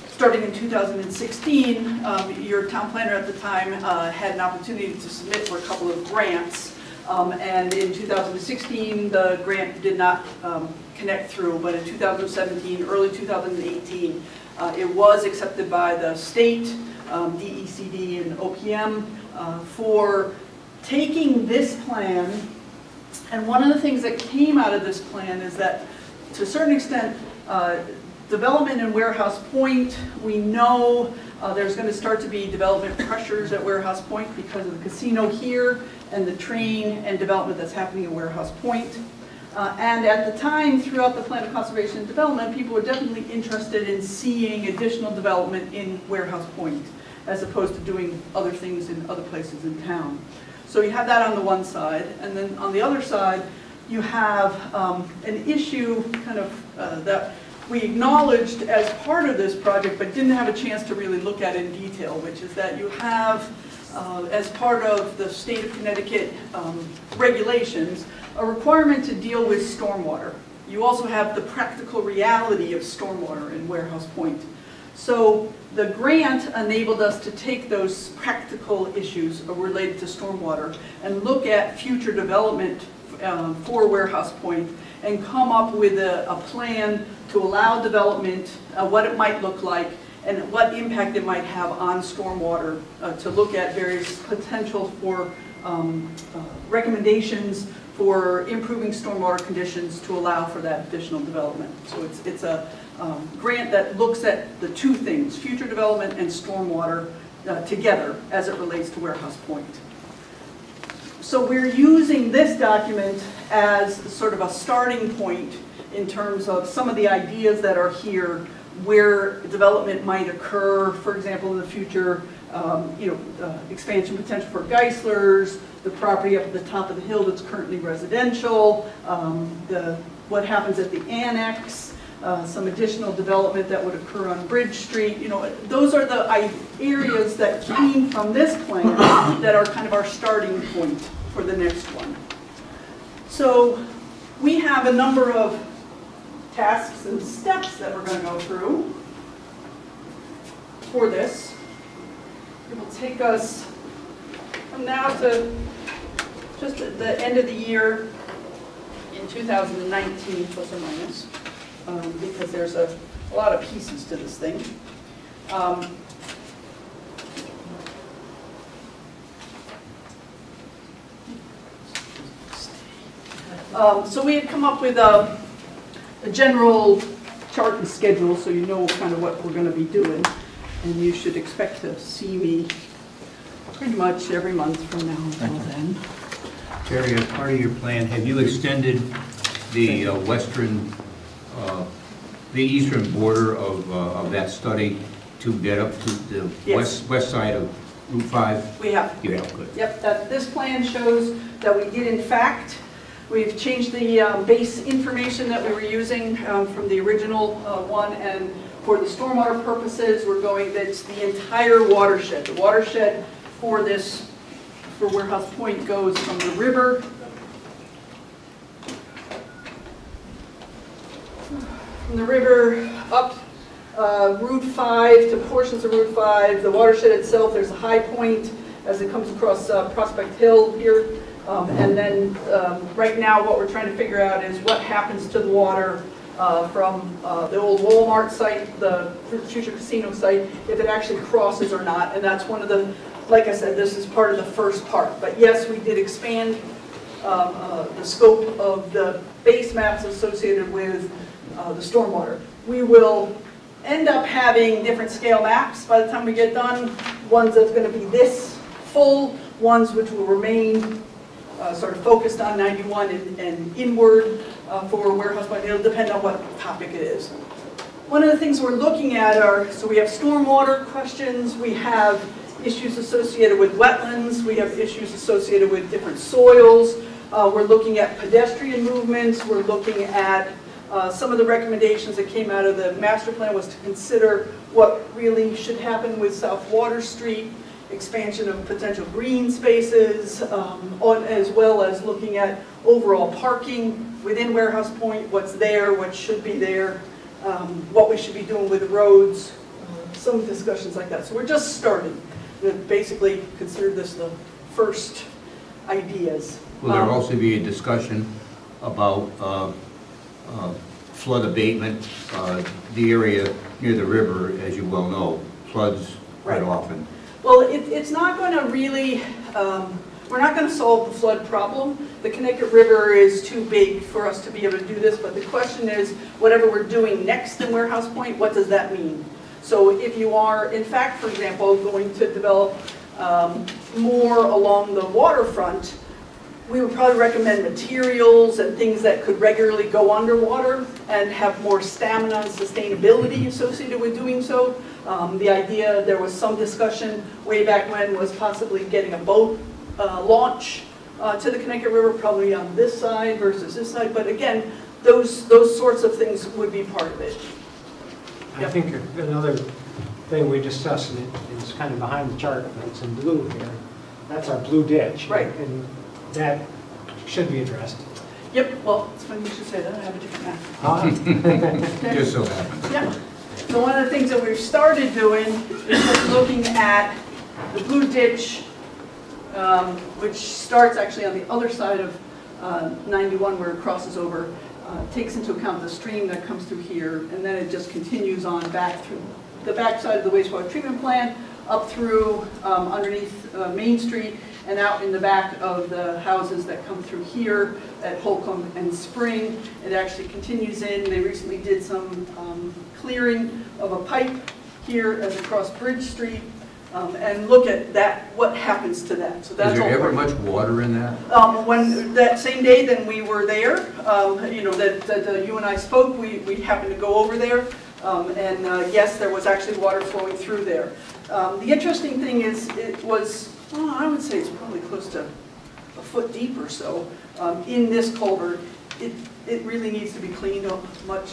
starting in 2016, your town planner at the time had an opportunity to submit for a couple of grants, and in 2016 the grant did not connect through, but in 2017, early 2018, it was accepted by the state, DECD and OPM, for taking this plan. And one of the things that came out of this plan is that, to a certain extent, development in Warehouse Point, we know there's going to start to be development pressures at Warehouse Point because of the casino here and the train and development that's happening in Warehouse Point. And at the time, throughout the Plan of Conservation and Development, people were definitely interested in seeing additional development in Warehouse Point, as opposed to doing other things in other places in town. So you have that on the one side, and then on the other side, you have an issue kind of that we acknowledged as part of this project, but didn't have a chance to really look at in detail, which is that you have, as part of the state of Connecticut regulations, a requirement to deal with stormwater. You also have the practical reality of stormwater in Warehouse Point. So the grant enabled us to take those practical issues related to stormwater and look at future development for Warehouse Point and come up with a plan to allow development, what it might look like, and what impact it might have on stormwater, to look at various potential for recommendations for improving stormwater conditions to allow for that additional development. So it's a grant that looks at the two things, future development and stormwater together as it relates to Warehouse Point. So we're using this document as sort of a starting point in terms of some of the ideas that are here where development might occur, for example, in the future, expansion potential for Geisler's, the property up at the top of the hill that's currently residential, what happens at the annex, some additional development that would occur on Bridge Street. Those are the areas that came from this plan that are kind of our starting point for the next one. So we have a number of tasks and steps that we're going to go through for this. It will take us from now to just at the end of the year in 2019, plus or minus, because there's a lot of pieces to this thing. So we had come up with a general chart and schedule, so you know kind of what we're going to be doing, and you should expect to see me pretty much every month from now until then. Terry, as part of your plan, have you extended the the eastern border of that study to get up to the Yes. west side of Route 5? We have. You have, good. Yep, this plan shows that we did in fact. We've changed the base information that we were using from the original one, and for the stormwater purposes, we're going, that's the entire watershed. The watershed for this, for Warehouse Point, goes from the river up Route 5 to portions of Route 5. The watershed itself, there's a high point as it comes across Prospect Hill here. And then right now what we're trying to figure out is what happens to the water from the old Walmart site, the future casino site, if it actually crosses or not. And that's one of the, like I said, this is part of the first part. But yes, we did expand the scope of the base maps associated with the stormwater. We will end up having different scale maps by the time we get done. Ones that's going to be this full, ones which will remain sort of focused on 91 and inward for Warehouse Point. It'll depend on what topic it is. One of the things we're looking at are, so we have stormwater questions, we have issues associated with wetlands, we have issues associated with different soils, we're looking at pedestrian movements, we're looking at some of the recommendations that came out of the master plan was to consider what really should happen with South Water Street, expansion of potential green spaces, as well as looking at overall parking within Warehouse Point, what's there, what should be there, what we should be doing with the roads, some discussions like that. So we're just starting. We basically consider this the first ideas. Will there also be a discussion about flood abatement? The area near the river, as you well know, floods quite often. Well, it's not going to really, we're not going to solve the flood problem. The Connecticut River is too big for us to be able to do this, but the question is, whatever we're doing next in Warehouse Point, what does that mean? So if you are, in fact, for example, going to develop more along the waterfront, we would probably recommend materials and things that could regularly go underwater and have more stamina and sustainability associated with doing so. The idea, there was some discussion way back when, was possibly getting a boat launch to the Connecticut River, probably on this side versus this side. But again, those sorts of things would be part of it. I think another thing we discussed, and it's kind of behind the chart, but it's in blue here. That's our blue ditch. Right. And that should be addressed. Yep, well, it's funny you should say that. I have a different map. Just so happens. Yeah. So one of the things that we've started doing is just looking at the blue ditch, which starts actually on the other side of 91 where it crosses over, takes into account the stream that comes through here, and then it just continues on back through the back side of the wastewater treatment plant, up through underneath Main Street, and out in the back of the houses that come through here at Holcomb and Spring. It actually continues in. They recently did some clearing of a pipe here as across Bridge Street. And look at that, what happens to that. So that's Is there all ever part- much water in that? When that same day then we were there, you know, that you and I spoke, we happened to go over there. Yes, there was actually water flowing through there. The interesting thing is it was, well, I would say it's probably close to a foot deep or so in this culvert. It really needs to be cleaned up much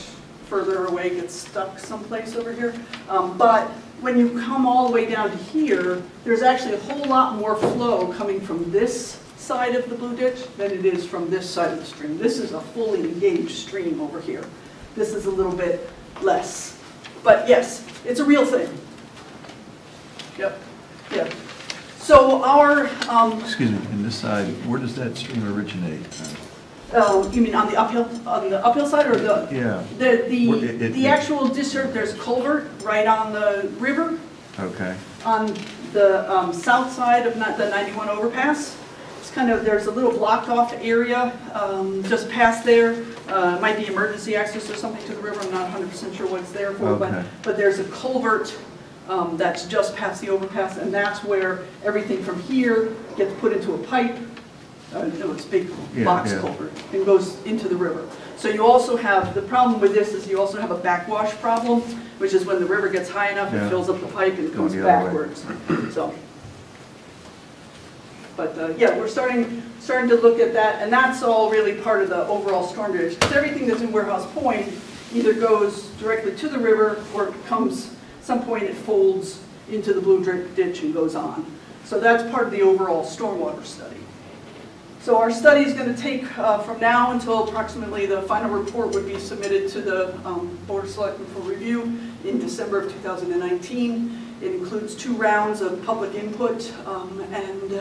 further away, gets stuck someplace over here. But when you come all the way down to here, there's actually a whole lot more flow coming from this side of the Blue Ditch than it is from this side of the stream. This is a fully engaged stream over here. This is a little bit less. But yes, it's a real thing. Yep, yep. So our... Excuse me, in this side, where does that stream originate? You mean on the uphill side, or the? Yeah. The actual discharge, there's a culvert right on the river. Okay. On the south side of the 91 overpass. It's kind of, there's a little blocked off area just past there. It might be emergency access or something to the river. I'm not 100% sure what it's there for, Okay. but there's a culvert that's just past the overpass, and that's where everything from here gets put into a pipe. No, it's a big box culvert and goes into the river. So you also have, the problem with this is you also have a backwash problem, which is when the river gets high enough, it fills up the pipe and goes backwards. So, but yeah, we're starting to look at that, and that's all really part of the overall storm drainage. Because everything that's in Warehouse Point either goes directly to the river or it comes, some point it folds into the Blue Ditch and goes on. So that's part of the overall stormwater study. So our study is going to take from now until approximately the final report would be submitted to the Board of Selectmen for review in December of 2019. It includes 2 rounds of public input and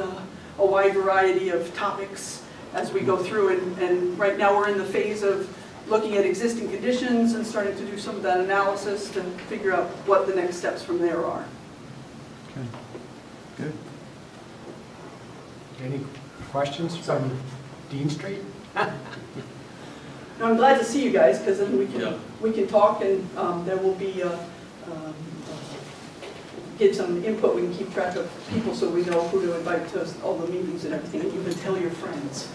a wide variety of topics as we go through. And right now we're in the phase of looking at existing conditions and starting to do some of that analysis to figure out what the next steps from there are. Okay, good. Any questions from Dean Street? Now, I'm glad to see you guys, because then we can talk, and there will be get some input. We can keep track of people so we know who to invite to all the meetings and everything, and you can tell your friends.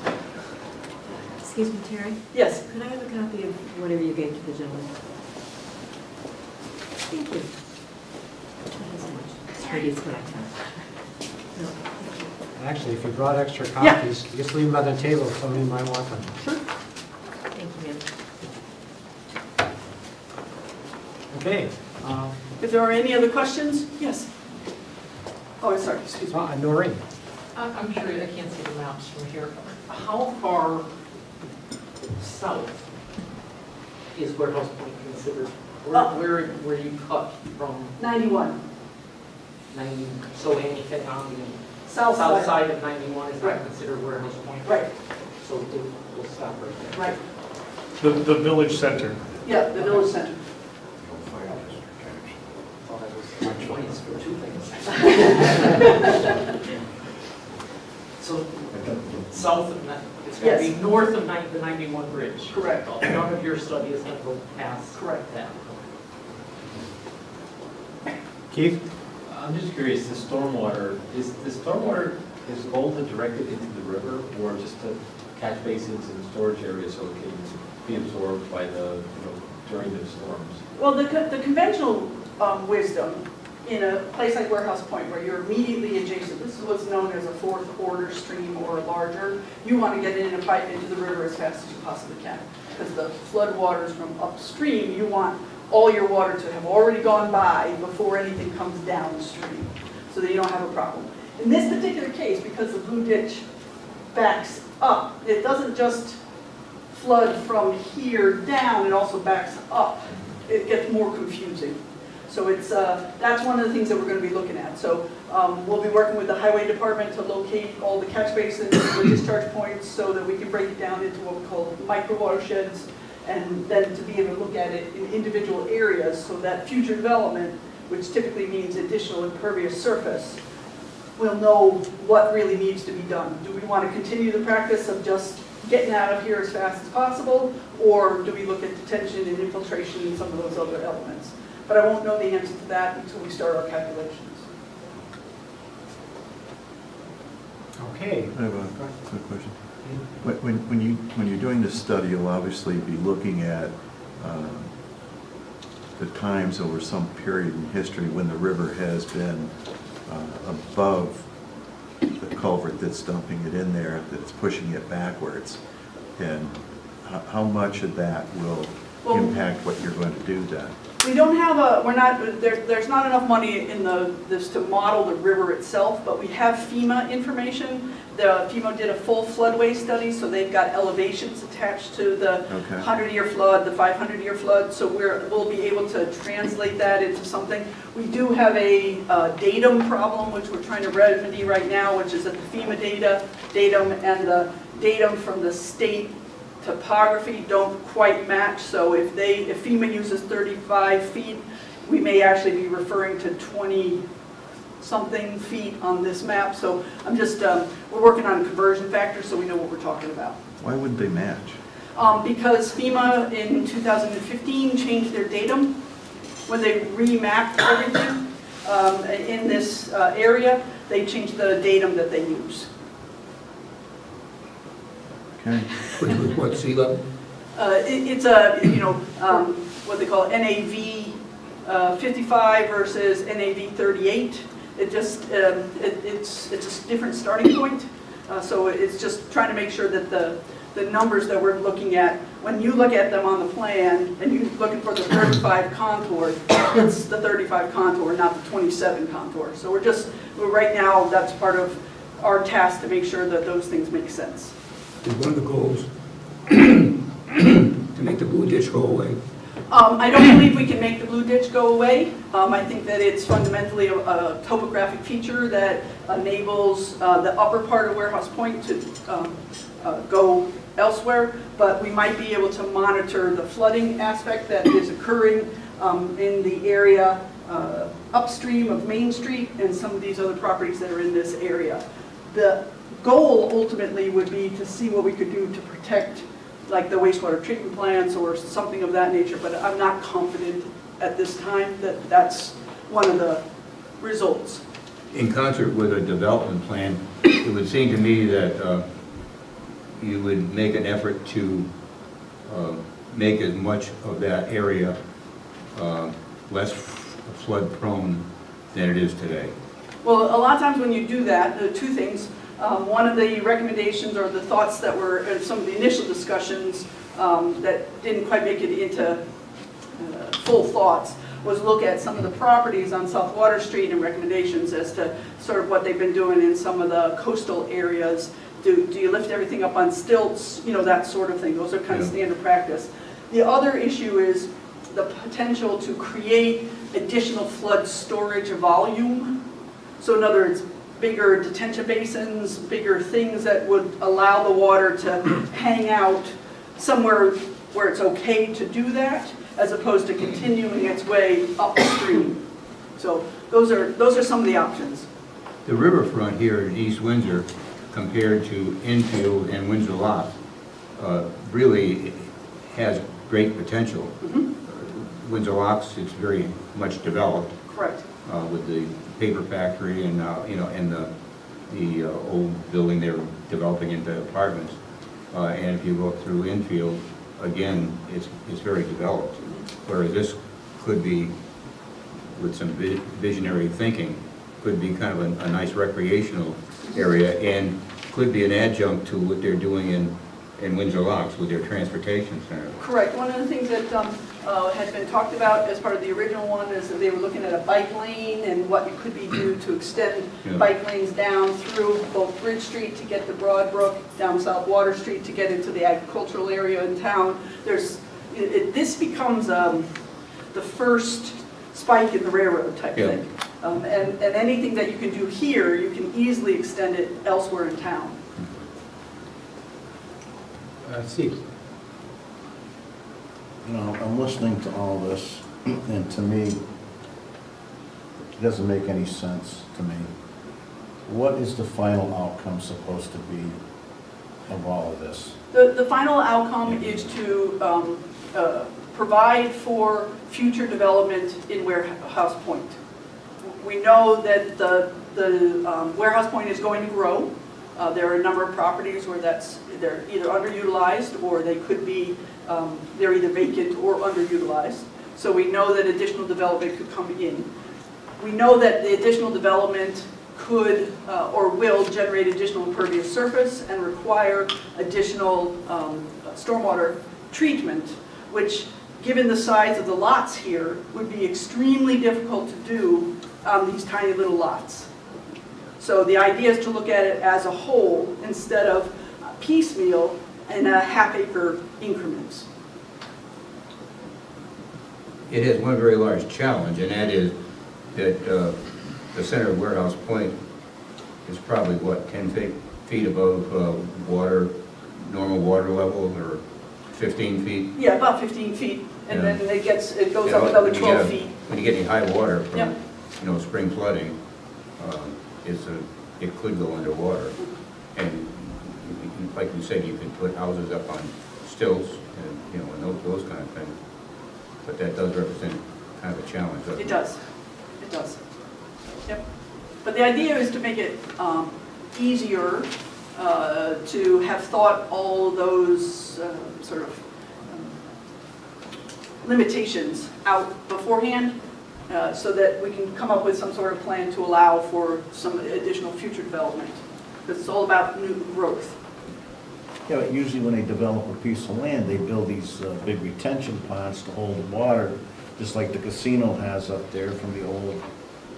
Excuse me, Terry? Yes. Could I have a copy of whatever you gave to the gentleman? Thank you. Thank you so much. Terry, it's what I have. No. Actually, if you brought extra copies, you just leave them on the table if somebody might want them. Sure. Thank you, ma'am. Okay. If there are any other questions, yes. Oh, sorry, excuse me. Noreen. I'm curious, I can't see the maps from here. How far south is Warehouse Point considered? Where you cut from 91. 90, so anything on the South side of 91 is not considered Warehouse Point? Right. So we'll stop right there. Right. The village center. Yeah, the village center. Oh, that was my choice for 2 things. So south of, it's going to be north of the 91 bridge. Correct. None of your study is going to go past that. Keith? I'm just curious, the stormwater, is goal to direct it into the river or just to catch basins and storage areas so it can be absorbed by the, during the storms? Well, the conventional wisdom in a place like Warehouse Point where you're immediately adjacent, this is what's known as a 4th order stream or larger, you want to get it in a pipe into the river as fast as you possibly can. Because the flood waters from upstream, you want all your water to have already gone by before anything comes downstream, so that you don't have a problem. In this particular case, because the Blue Ditch backs up, it doesn't just flood from here down, it also backs up. It gets more confusing. So it's that's one of the things that we're going to be looking at. So we'll be working with the highway department to locate all the catch basins, the discharge points, so that we can break it down into what we call micro watersheds, and then to be able to look at it in individual areas so that future development, which typically means additional impervious surface, we'll know what really needs to be done. Do we want to continue the practice of just getting out of here as fast as possible, or do we look at detention and infiltration and some of those other elements? But I won't know the answer to that until we start our calculations. Okay. I have a quick question. When you're doing this study, you'll obviously be looking at the times over some period in history when the river has been above the culvert that's dumping it in there, that's pushing it backwards. And how much of that will impact what you're going to do then? We don't have there's not enough money in this to model the river itself, but we have FEMA information. FEMA did a full floodway study, so they've got elevations attached to the 100-year flood, the 500-year flood, so we'll be able to translate that into something. We do have a datum problem, which we're trying to remedy right now, which is that the FEMA datum and the datum from the state topography don't quite match, so if FEMA uses 35 feet, we may actually be referring to 20-something feet on this map, so I'm just, we're working on conversion factors so we know what we're talking about. Why wouldn't they match? Because FEMA in 2015 changed their datum when they remapped everything in this area. They changed the datum that they use. Okay. Which was what, sea level? It's a, what they call NAV 55 versus NAV 38. It just, it's a different starting point. So it's just trying to make sure that the numbers that we're looking at, when you look at them on the plan and you're looking for the 35 contour, it's the 35 contour, not the 27 contour. So we're right now, that's part of our task to make sure that those things make sense. Is one of the goals to make the blue ditch go away? I don't believe we can make the blue ditch go away. I think that it's fundamentally a topographic feature that enables the upper part of Warehouse Point to go elsewhere, but we might be able to monitor the flooding aspect that is occurring in the area upstream of Main Street and some of these other properties that are in this area. The goal ultimately would be to see what we could do to protect like the wastewater treatment plants or something of that nature, but I'm not confident at this time that that's one of the results. In concert with a development plan, it would seem to me that you would make an effort to make as much of that area less flood prone than it is today. Well, a lot of times when you do that, there are two things. One of the recommendations or the thoughts that were in some of the initial discussions that didn't quite make it into full thoughts was look at some of the properties on South Water Street and recommendations as to sort of what they've been doing in some of the coastal areas. Do you lift everything up on stilts, that sort of thing. Those are kind of standard practice. The other issue is the potential to create additional flood storage volume. So in other words, bigger detention basins, bigger things that would allow the water to hang out somewhere where it's okay to do that, as opposed to continuing its way upstream. So those are some of the options. The riverfront here in East Windsor, compared to Enfield and Windsor Lock, really has great potential. Windsor Locks, it's very much developed. Correct. With the paper factory and and the old building they were developing into apartments. And if you look through Enfield, again, it's very developed. Whereas this could be, with some visionary thinking, could be kind of a nice recreational area and could be an adjunct to what they're doing in Windsor Locks with their transportation center. Correct. One of the things that had been talked about as part of the original one is that they were looking at a bike lane and what it could be do to extend bike lanes down through both Bridge Street to get to Broadbrook, down South Water Street to get into the agricultural area in town. This becomes the first spike in the railroad type thing. And anything that you can do here, you can easily extend it elsewhere in town. Steve. I'm listening to all this, and to me, it doesn't make any sense to me. what is the final outcome supposed to be of all of this? The final outcome is to provide for future development in Warehouse Point. We know that the Warehouse Point is going to grow. There are a number of properties where they're either underutilized or they could be, they're either vacant or underutilized. So we know that additional development could come in. We know that the additional development could or will generate additional impervious surface and require additional stormwater treatment, which, given the size of the lots here, would be extremely difficult to do on these tiny little lots. So the idea is to look at it as a whole instead of piecemeal in a half-acre increments. It has one very large challenge, and that is that the center of Warehouse Point is probably, what, 10 feet above normal water level, or 15 feet? Yeah, about 15 feet, and Yeah. then it goes up another 12 feet. When you get any high water from, Yeah. spring flooding, it could go underwater. And like you said, you could put houses up on stilts and those kind of things. But that does represent kind of a challenge. It does. It does. Yep. But the idea is to make it easier to have thought all those sort of limitations out beforehand, so that we can come up with some sort of plan to allow for some additional future development. Because it's all about new growth. Yeah, but usually when they develop a piece of land, they build these big retention ponds to hold the water, just like the casino has up there from the old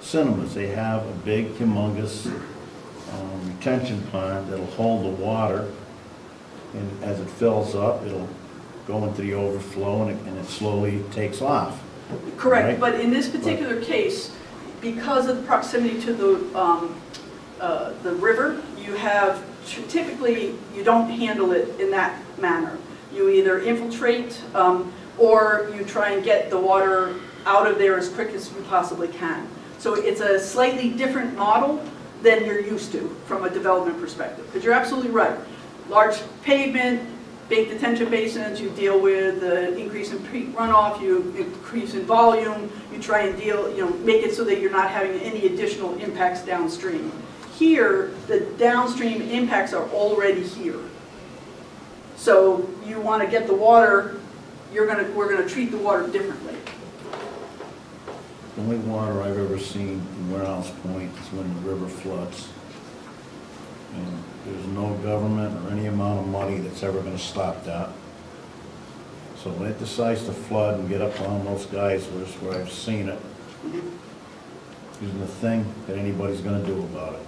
cinemas. They have a big, humongous retention pond that'll hold the water, and as it fills up, it'll go into the overflow, and it slowly takes off. Correct, Right. but in this particular case, because of the proximity to the river, you have, typically, you don't handle it in that manner. You either infiltrate or you try and get the water out of there as quick as you possibly can. So it's a slightly different model than you're used to from a development perspective. Because you're absolutely right. Large pavement, big detention basins, you deal with the increase in peak runoff, you increase in volume, you try and make it so that you're not having any additional impacts downstream. Here, the downstream impacts are already here. So you want to get the water, we're going to treat the water differently. The only water I've ever seen in Warehouse Point is when the river floods. And there's no government or any amount of money that's ever going to stop that. So when it decides to flood and get up on those geysers where I've seen it, isn't a thing that anybody's going to do about it.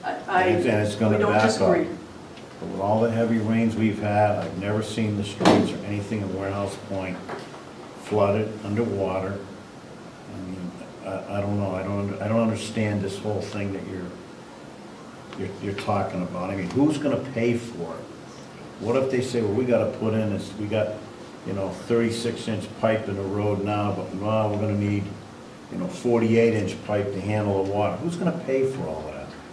And it's going to back up. But with all the heavy rains we've had, I've never seen the streets or anything in Warehouse Point flooded, underwater. I mean, I don't know. I don't understand this whole thing that you're talking about. I mean, who's going to pay for it? What if they say, well, we got to put in this, we got 36-inch pipe in the road now, but well, we're going to need 48-inch pipe to handle the water. Who's going to pay for all that?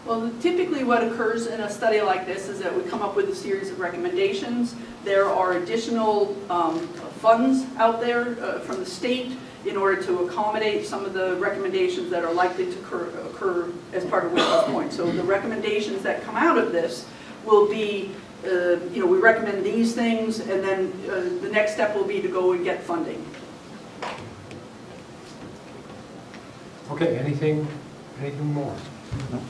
Well, typically what occurs in a study like this is that we come up with a series of recommendations. There are additional funds out there from the state in order to accommodate some of the recommendations that are likely to occur as part of Warehouse Point. So the recommendations that come out of this will be, we recommend these things, and then the next step will be to go and get funding. Okay, anything more? No.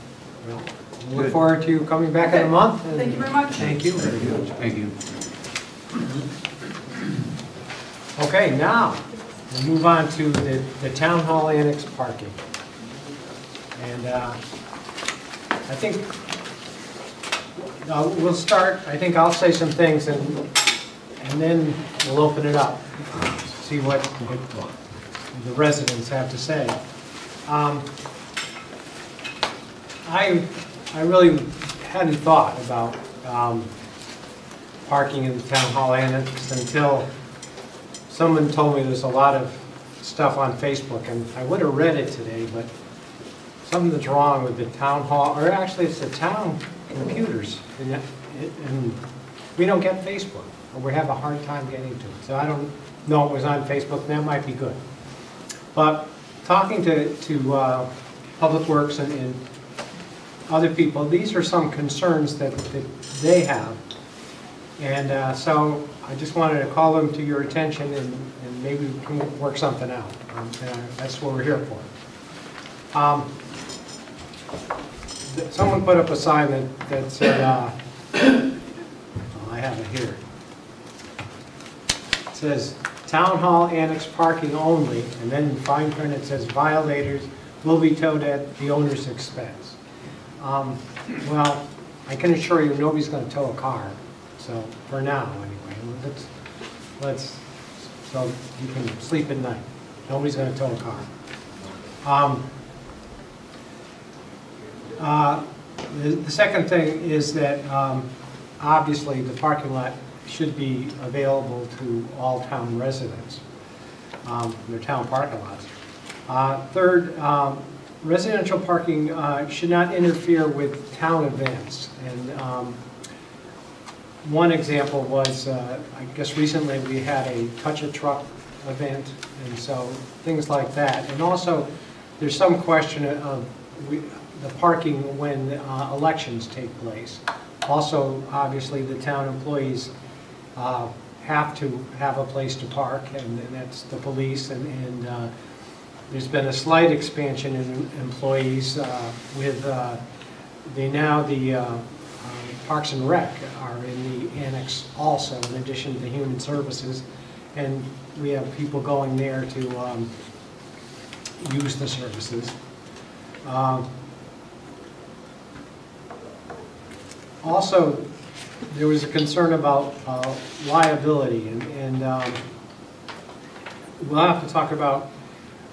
Well, we look forward to you coming back in a month. Thank you very much. Thank you. Thank you. Okay, now we'll move on to the Town Hall Annex parking. And I think we'll start, I think I'll say some things and then we'll open it up, see what the residents have to say. I really hadn't thought about parking in the Town Hall Annex until someone told me there's a lot of stuff on Facebook, and I would have read it today, but something that's wrong with the town hall, or actually it's the town computers. And we don't get Facebook, or we have a hard time getting to it. So I don't know it was on Facebook, and that might be good. But talking to Public Works and other people, these are some concerns that they have. And so I just wanted to call them to your attention, and maybe we can work something out. That's what we're here for. Someone put up a sign that said, I have it here. It says, Town Hall Annex parking only, and then in fine print it says, violators will be towed at the owner's expense. Well, I can assure you nobody's going to tow a car, so for now anyway. So you can sleep at night. Nobody's going to tow a car. The second thing is that obviously the parking lot should be available to all town residents, their town parking lots. Third, residential parking should not interfere with town events. And one example was, I guess recently we had a Touch a Truck event, and so things like that. And also, there's some question of the parking when elections take place. Also, obviously, the town employees have to have a place to park, and that's the police. And there's been a slight expansion in employees with the Parks and Rec are in the annex also, in addition to Human Services, and we have people going there to use the services. Also, there was a concern about liability, and we'll have to talk about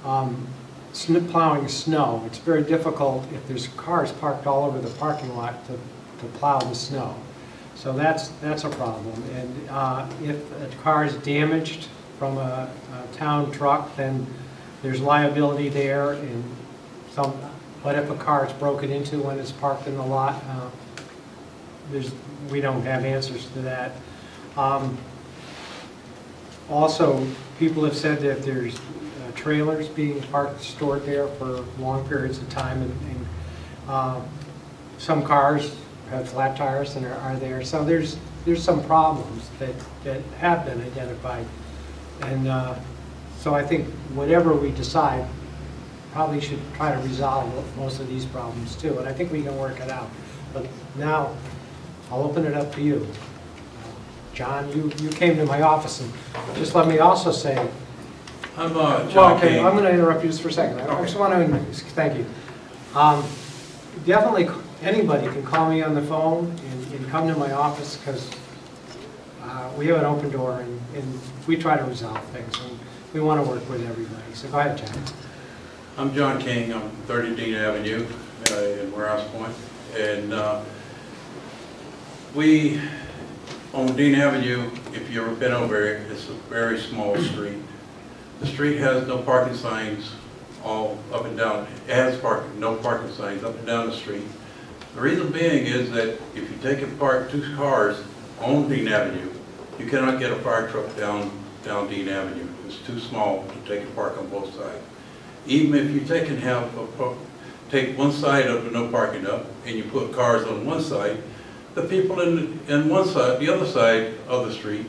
plowing snow. It's very difficult if there's cars parked all over the parking lot to plow the snow. So that's a problem. And if a car is damaged from a town truck, then there's liability there. And but if a car is broken into when it's parked in the lot, we don't have answers to that. Also, people have said that there's trailers being parked, stored there for long periods of time, and some cars have flat tires and are there. So there's some problems that have been identified, and so I think whatever we decide, probably should try to resolve most of these problems too, and I think we can work it out. But now, I'll open it up to you. John, you came to my office, and just let me also say, I'm John well, okay, King. I'm going to interrupt you just for a second. I just want to, thank you. Definitely, anybody can call me on the phone and come to my office, because we have an open door, and we try to resolve things, and we want to work with everybody. So go ahead, John. I'm John King. I'm 30 Dean Avenue in Warehouse Point, and we on Dean Avenue, if you've ever been over here, it's a very small street. The street has no parking signs all up and down. It has no parking signs up and down the street. The reason being is that if you take and park two cars on Dean Avenue, you cannot get a fire truck down Dean Avenue. It's too small to take and park on both sides. Even if you take and take one side of the no parking up and you put cars on one side, the people in one side, the other side of the street,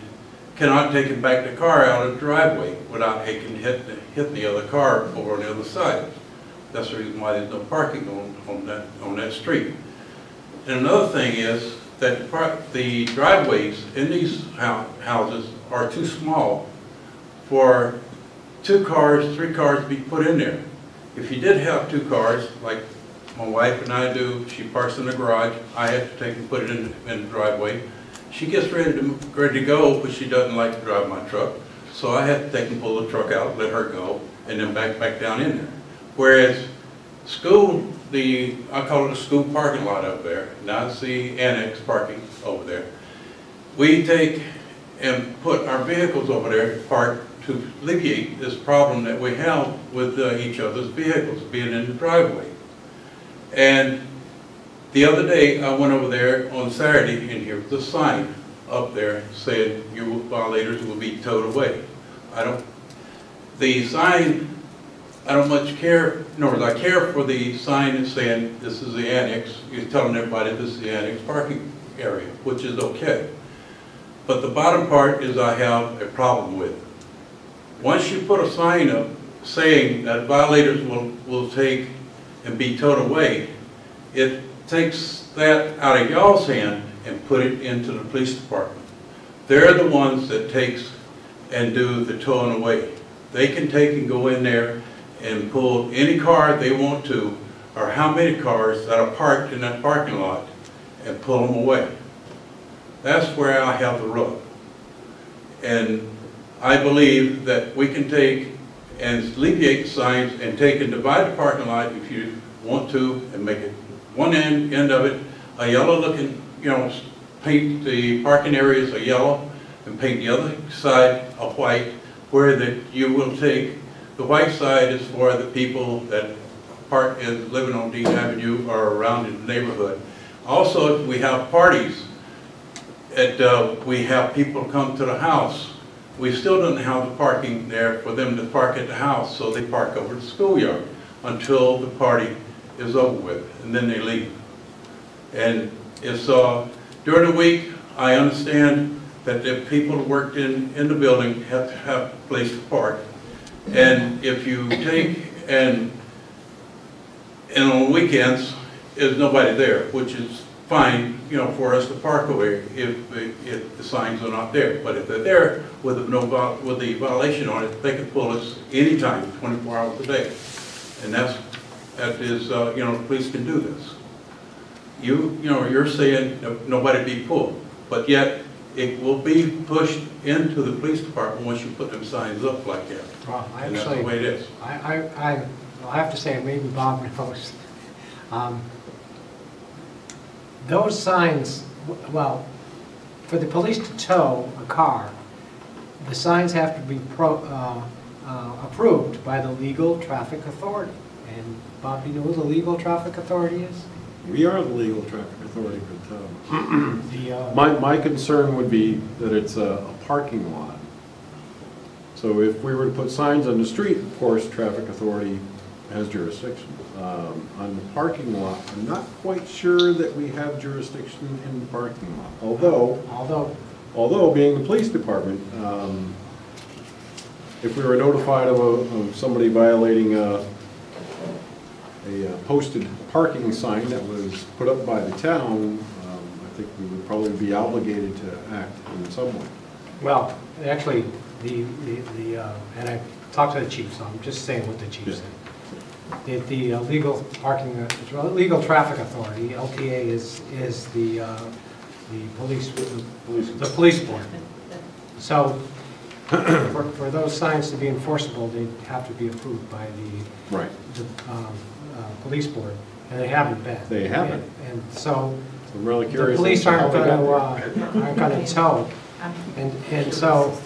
cannot take and back the car out of the driveway without hitting the other car over on the other side. That's the reason why there's no parking on that street. And another thing is that the driveways in these houses are too small for 2 cars, 3 cars to be put in there. If you did have 2 cars, like my wife and I do, she parks in the garage, I have to take and put it in the driveway. She gets ready to go, but she doesn't like to drive my truck. So I have to take and pull the truck out, let her go, and then back down in there. Whereas school, I call it a school parking lot up there, not the annex parking over there. We take and put our vehicles over there parked to alleviate this problem that we have with each other's vehicles being in the driveway. And the other day, I went over there on Saturday, and here was a sign up there saying, "You violators will be towed away." The sign, I don't much care, nor do I care for the sign that's saying, "This is the annex." You're telling everybody this is the annex parking area, which is okay. But the bottom part is I have a problem with. Once you put a sign up saying that violators will take and be towed away, it takes that out of y'all's hand and put it into the police department. They're the ones that takes and do the towing away. They can take and go in there and pull any car they want to, or how many cars that are parked in that parking lot, and pull them away. That's where I have the rub. And I believe that we can take and alleviate the signs and take and divide the parking lot if you want to, and make it one end of it a yellow looking, paint the parking areas a yellow and paint the other side a white, where that you will take the white side is for the people that park and living on Dean Avenue or around in the neighborhood. Also, if we have parties, we have people come to the house, we still don't have the parking there for them to park at the house, so they park over the schoolyard until the party is over with, and then they leave. And it's during the week, I understand that the people who worked in the building have to have a place to park. And if you take and on weekends, there's nobody there, which is fine, for us to park away if the signs are not there. But if they're there with the violation on it, they can pull us anytime, 24 hours a day. And that is, the police can do this. You're saying nobody be pulled, but yet it will be pushed into the police department once you put them signs up like that. Well, And that's the way it is. I'll have to say, maybe Bob knows. Those signs, well, for the police to tow a car, the signs have to be approved by the legal traffic authority. And Bob, do you know who the legal traffic authority is? We are the legal traffic authority for the town. My concern would be that it's a parking lot. So if we were to put signs on the street, of course, traffic authority has jurisdiction. On the parking lot, I'm not quite sure that we have jurisdiction in the parking lot. Although being the police department, if we were notified of somebody violating a posted parking sign that was put up by the town, I think we would probably be obligated to act in some way. Well, actually, and I talked to the chief, so I'm just saying what the chief said. The legal traffic authority, LTA, is the police board. So for those signs to be enforceable, they have to be approved by the police board, and they haven't been. They haven't. And so I'm really curious. The police aren't going to tow, and so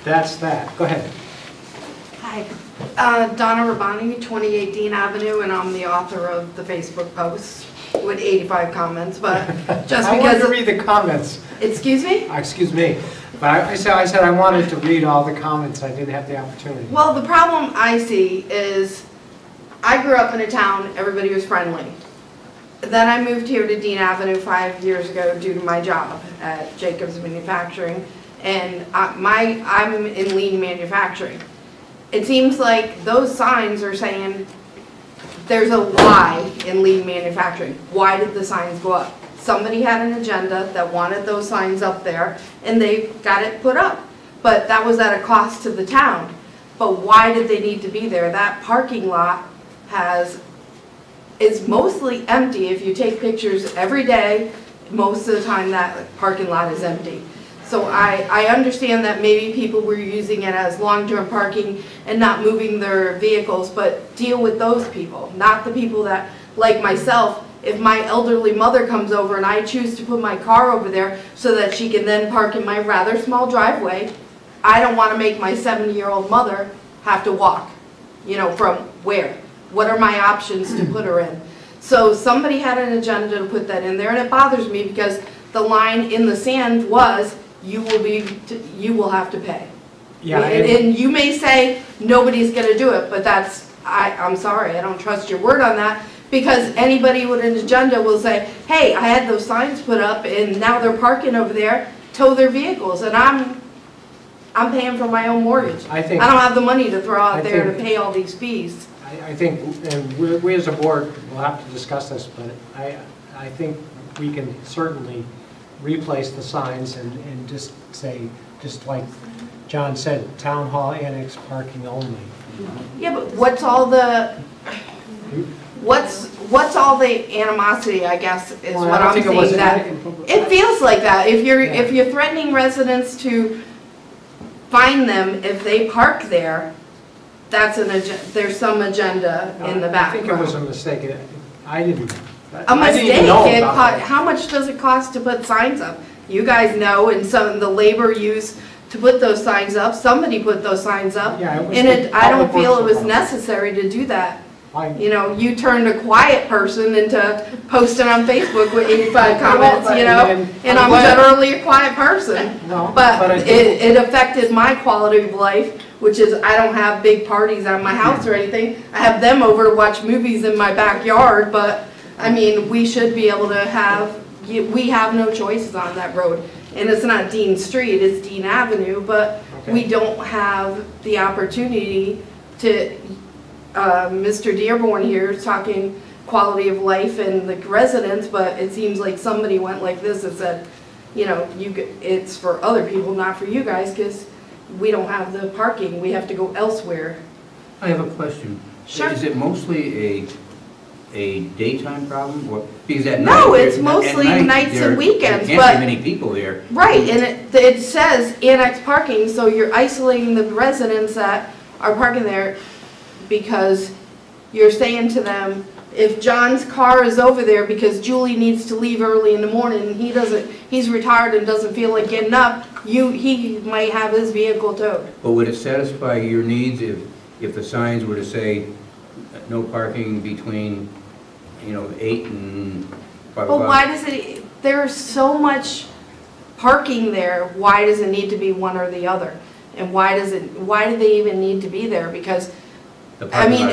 that's that. Go ahead. Hi, Donna Rabani, 28 Dean Avenue, and I'm the author of the Facebook post with 85 comments, but just I because... wanted to read the comments. Excuse me? Excuse me. But I said I wanted to read all the comments. I didn't have the opportunity. Well, the problem I see is I grew up in a town, everybody was friendly. Then I moved here to Dean Avenue 5 years ago due to my job at Jacobs Manufacturing, and I'm in lean manufacturing. It seems like those signs are saying there's a lie in lean manufacturing. Why did the signs go up? Somebody had an agenda that wanted those signs up there, and they got it put up. But that was at a cost to the town. But why did they need to be there? That parking lot is mostly empty. If you take pictures every day, most of the time that parking lot is empty. So I understand that maybe people were using it as long-term parking and not moving their vehicles, but deal with those people, not the people that, like myself, if my elderly mother comes over and I choose to put my car over there so that she can then park in my rather small driveway, I don't want to make my 70-year-old mother have to walk, from where? What are my options to put her in? So somebody had an agenda to put that in there, and it bothers me because the line in the sand was, you will have to pay. Yeah, And you may say, nobody's gonna do it, but I'm sorry, I don't trust your word on that, because anybody with an agenda will say, hey, I had those signs put up, and now they're parking over there, tow their vehicles, and I'm paying for my own mortgage. I don't have the money to throw out there to pay all these fees. I think, and we as a board will have to discuss this, but I think we can certainly replace the signs and just say, just like John said, Town Hall Annex parking only. Yeah, but what's all the animosity, I guess, is what I'm saying. That it feels like that. If you're threatening residents to fine them if they park there, there's some agenda in the background. I think it was a mistake. I didn't Mistake. know about How much does it cost to put signs up? You guys know, and some of the labor used to put those signs up, somebody put those signs up, and I don't feel it was necessary to do that. You know, you turned a quiet person into posting on Facebook with 85 comments, you know, and I'm generally a quiet person. But it affected my quality of life, which is I don't have big parties at my house or anything. I have them over to watch movies in my backyard, but I mean, we should be able to we have no choices on that road. And it's not Dean Street, it's Dean Avenue, but we don't have the opportunity to, Mr. Dearborn here is talking quality of life and the residents, but it seems like somebody went like this and said, you know, it's for other people, not for you guys, because we don't have the parking, we have to go elsewhere. I have a question. Sure. Is it mostly a daytime problem? Or, because at night, no, it's mostly nights and weekends. There can't be many people there. Right, and it says annex parking, so you're isolating the residents that are parking there because you're saying to them, if John's car is over there because Julie needs to leave early in the morning and he's retired and doesn't feel like getting up, he might have his vehicle towed. But would it satisfy your needs if the signs were to say no parking between 8 and 5 o'clock? But why does there's so much parking there, why does it need to be one or the other? And why do they even need to be there? Because, I mean,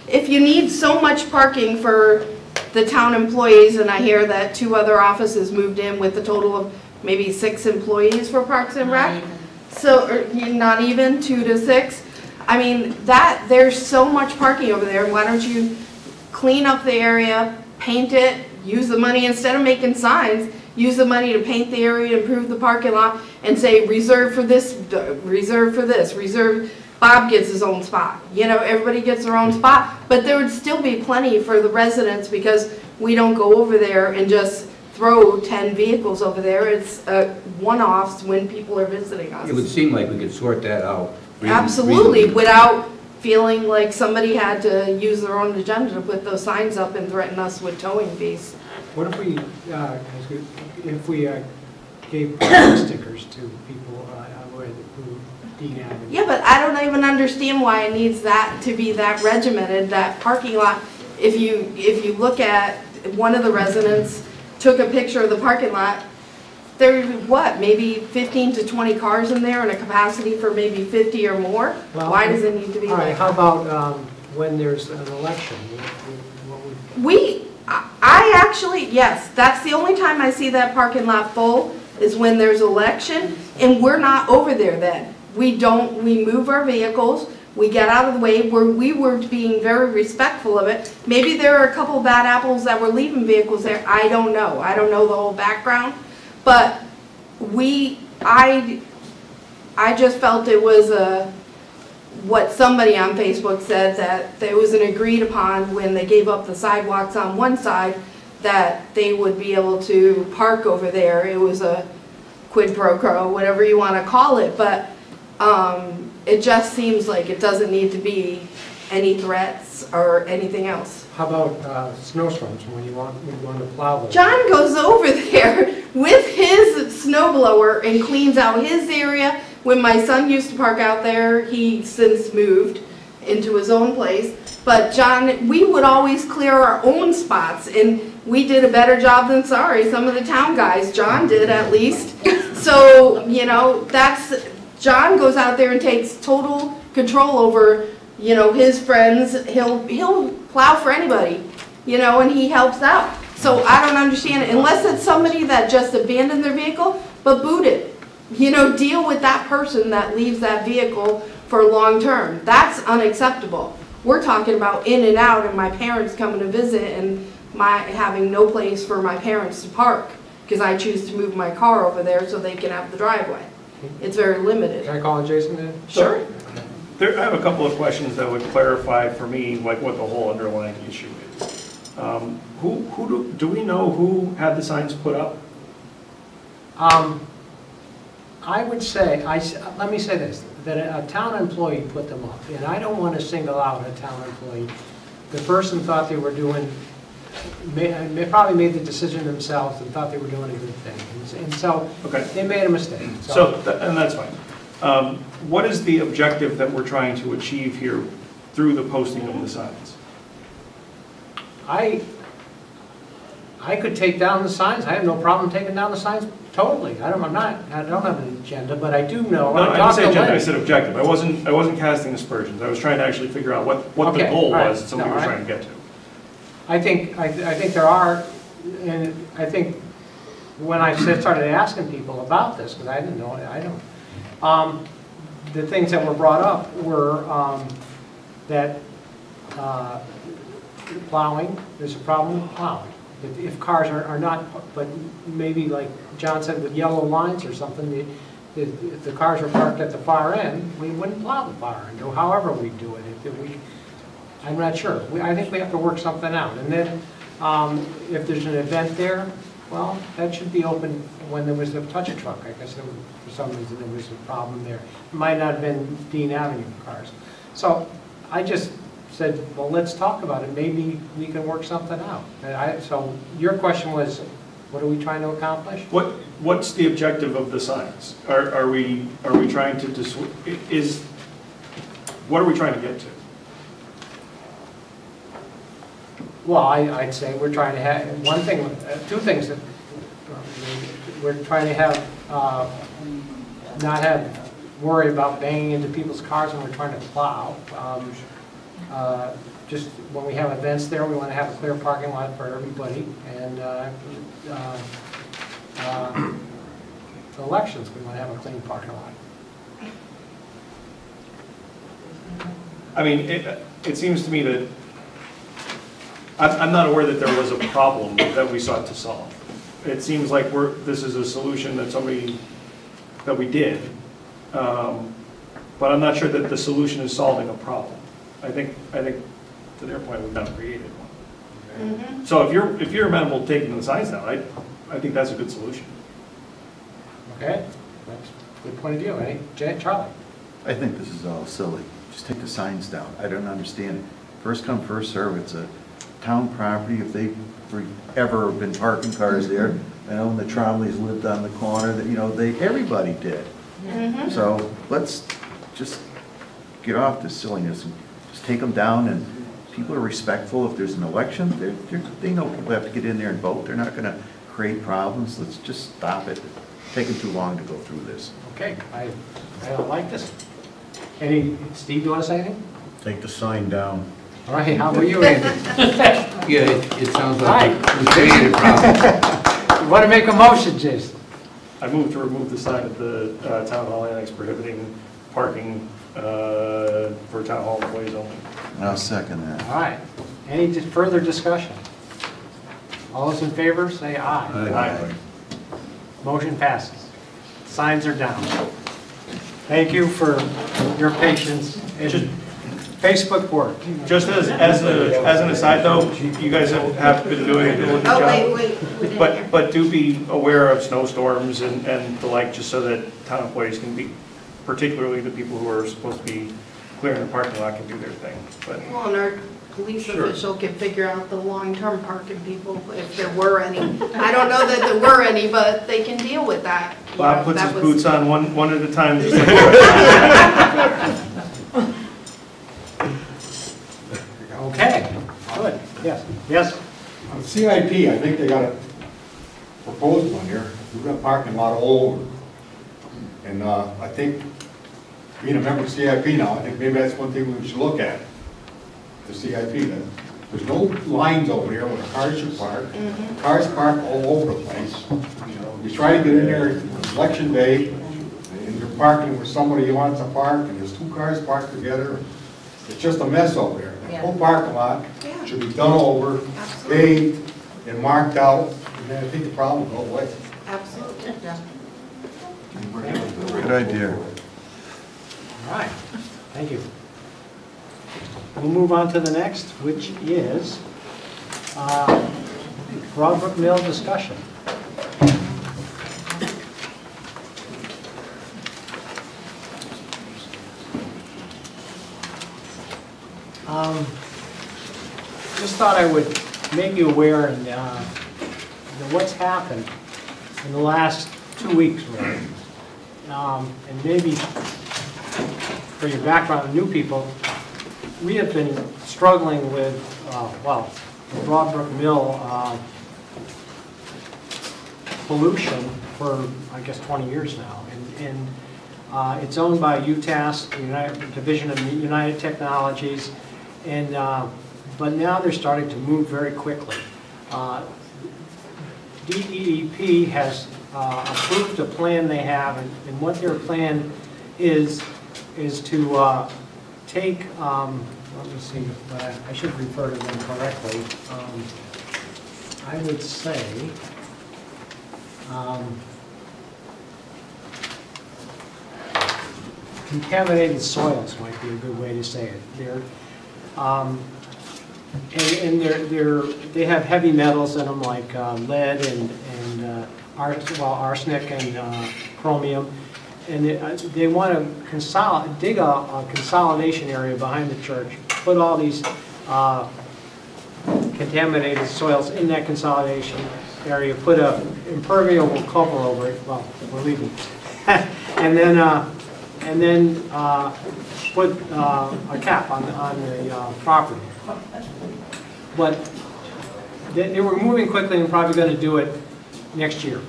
if you need so much parking for the town employees, and I hear that 2 other offices moved in with a total of maybe 6 employees for Parks and Rec, so not even 2 to 6. I mean, there's so much parking over there. Why don't you clean up the area, paint it, use the money, instead of making signs, use the money to paint the area, improve the parking lot, and say reserved for this, reserved. Bob gets his own spot. You know, everybody gets their own spot. But there would still be plenty for the residents because we don't go over there and just throw 10 vehicles over there. It's one-offs when people are visiting us. It would seem like we could sort that out. Absolutely, without feeling like somebody had to use their own agenda to put those signs up and threaten us with towing fees. What if we gave stickers to people who Dean Avenue? Yeah, but I don't even understand why it needs that to be that regimented, that parking lot. If you look at one of the residents took a picture of the parking lot, there's maybe 15 to 20 cars in there and a capacity for maybe 50 or more. Well, why does it need to be all right, like how about when there's an election? I actually, yes, that's the only time I see that parking lot full is when there's election, and we're not over there then. We move our vehicles, we get out of the way, we were being very respectful of it. Maybe there are a couple bad apples that were leaving vehicles there, I don't know. I don't know the whole background, but I just felt it was what somebody on Facebook said, that it was an agreed upon when they gave up the sidewalks on one side that they would be able to park over there. It was a quid pro quo, whatever you want to call it, but it just seems like it doesn't need to be any threats or anything else. How about snowstorms when you want to plow them? John goes over there with his snowblower and cleans out his area. When my son used to park out there, he since moved, into his own place. But John, we would always clear our own spots, and we did a better job than, sorry, some of the town guys. John did, at least. So, you know, John goes out there and takes total control over, you know, his friends. He'll plow for anybody, you know, and he helps out. So I don't understand it, unless it's somebody that just abandoned their vehicle, but boot it. You know, deal with that person that leaves that vehicle for long term. That's unacceptable. We're talking about in and out, and my parents coming to visit, and having no place for my parents to park, because I choose to move my car over there so they can have the driveway. It's very limited. Can I call on Jason then? Sure. I have a couple of questions that would clarify for me, like what the whole underlying issue is. Do we know who had the signs put up? I would say, let me say this, that a town employee put them up, and I don't want to single out a town employee. The person thought they were doing, they probably made the decision themselves and thought they were doing a good thing, and so they made a mistake. And that's fine. What is the objective that we're trying to achieve here through the posting of the signs? I could take down the signs. I have no problem taking down the signs totally. I don't have an agenda, but I do know. No, I didn't say agenda, I said objective. I wasn't casting aspersions. I was trying to actually figure out what the goal was, and something we were trying to get to. I think there are, and I think when I started asking people about this, because I didn't know it, the things that were brought up were that plowing, there's a problem with plowing. If cars are not, but maybe like John said with yellow lines or something, if the cars are parked at the far end, we wouldn't plow the far end, or however we do it. I'm not sure. I think we have to work something out. And then if there's an event there, well, that should be open when there was a touch truck. I guess for some reason there was a problem there. It might not have been Dean Avenue cars. So I just said, well, let's talk about it. Maybe we can work something out. So your question was, what are we trying to accomplish? What's the objective of the signs? Are we trying to what are we trying to get to? Well, I'd say we're trying to have two things that we're trying to have not worry about banging into people's cars when we're trying to plow. Just when we have events there, we want to have a clear parking lot for everybody, and elections, we want to have a clean parking lot. I mean, it seems to me that I'm not aware that there was a problem that we sought to solve. It seems like this is a solution that we did, but I'm not sure that the solution is solving a problem. I think to their point, we've not created one. Mm-hmm. So if you're amenable to taking the signs down, I think that's a good solution. Okay, that's a good point of view. Eh? Charlie? I think this is all silly. Just take the signs down. I don't understand it. First come, first serve. It's a town property. If they've ever been parking cars there, I know when the Tromleys lived on the corner, that everybody did. Mm-hmm. So let's just get off this silliness and just take them down. And people are respectful. If there's an election, they know people have to get in there and vote. They're not going to create problems. Let's just stop it. It's taking too long to go through this. Okay, I don't like this. Steve, you want to say anything? Take the sign down. All right, how about you, Andy? Yeah, it sounds like we created a problem. You want to make a motion, Jason? I move to remove the sign at the town hall annex prohibiting parking for town hall employees only. I'll second that. All right. Any further discussion? All those in favor, say aye. Aye. Motion passes. Signs are down. Thank you for your patience and Facebook work. Just as an aside though, you guys have been doing a diligent job. Wait. But do be aware of snowstorms and the like, just so that town employees can be, particularly the people who are supposed to be clearing the parking lot, can do their thing. But Well, and our police official can figure out the long-term parking people, if there were any. I don't know that there were any, but they can deal with that. Bob puts his boots on one at a time, just like Yes? On CIP, I think they got a proposed one here. We've got parking lot all over. And I think, being a member of CIP now, I think maybe that's one thing we should look at, the CIP. Then. There's no lines over here where the cars should park. Cars park all over the place. You try to get in there election day, and you're parking where somebody wants to park, and there's two cars parked together. It's just a mess over there. The whole parking lot should be done over, paved, and marked out, and then I think the problem will go away. Absolutely. Good idea. All right, thank you. We'll move on to the next, which is Broadbrook Mill discussion. Just thought I would make you aware of what's happened in the last 2 weeks, really. And maybe for your background, new people, we have been struggling with, the Broadbrook Mill pollution for, I guess, 20 years now. And it's owned by UTAS, the Division of United Technologies, and but now they're starting to move very quickly. DEEP has approved a plan they have, and what their plan is to take, let me see, I should refer to them correctly. I would say, contaminated soils might be a good way to say it. They're, they have heavy metals in them like lead and arsenic and chromium, and they want to dig a consolidation area behind the church, put all these contaminated soils in that consolidation area, put a impermeable cover over it. Well, we're leaving, and then put a cap on the property. But they were moving quickly and probably going to do it next year.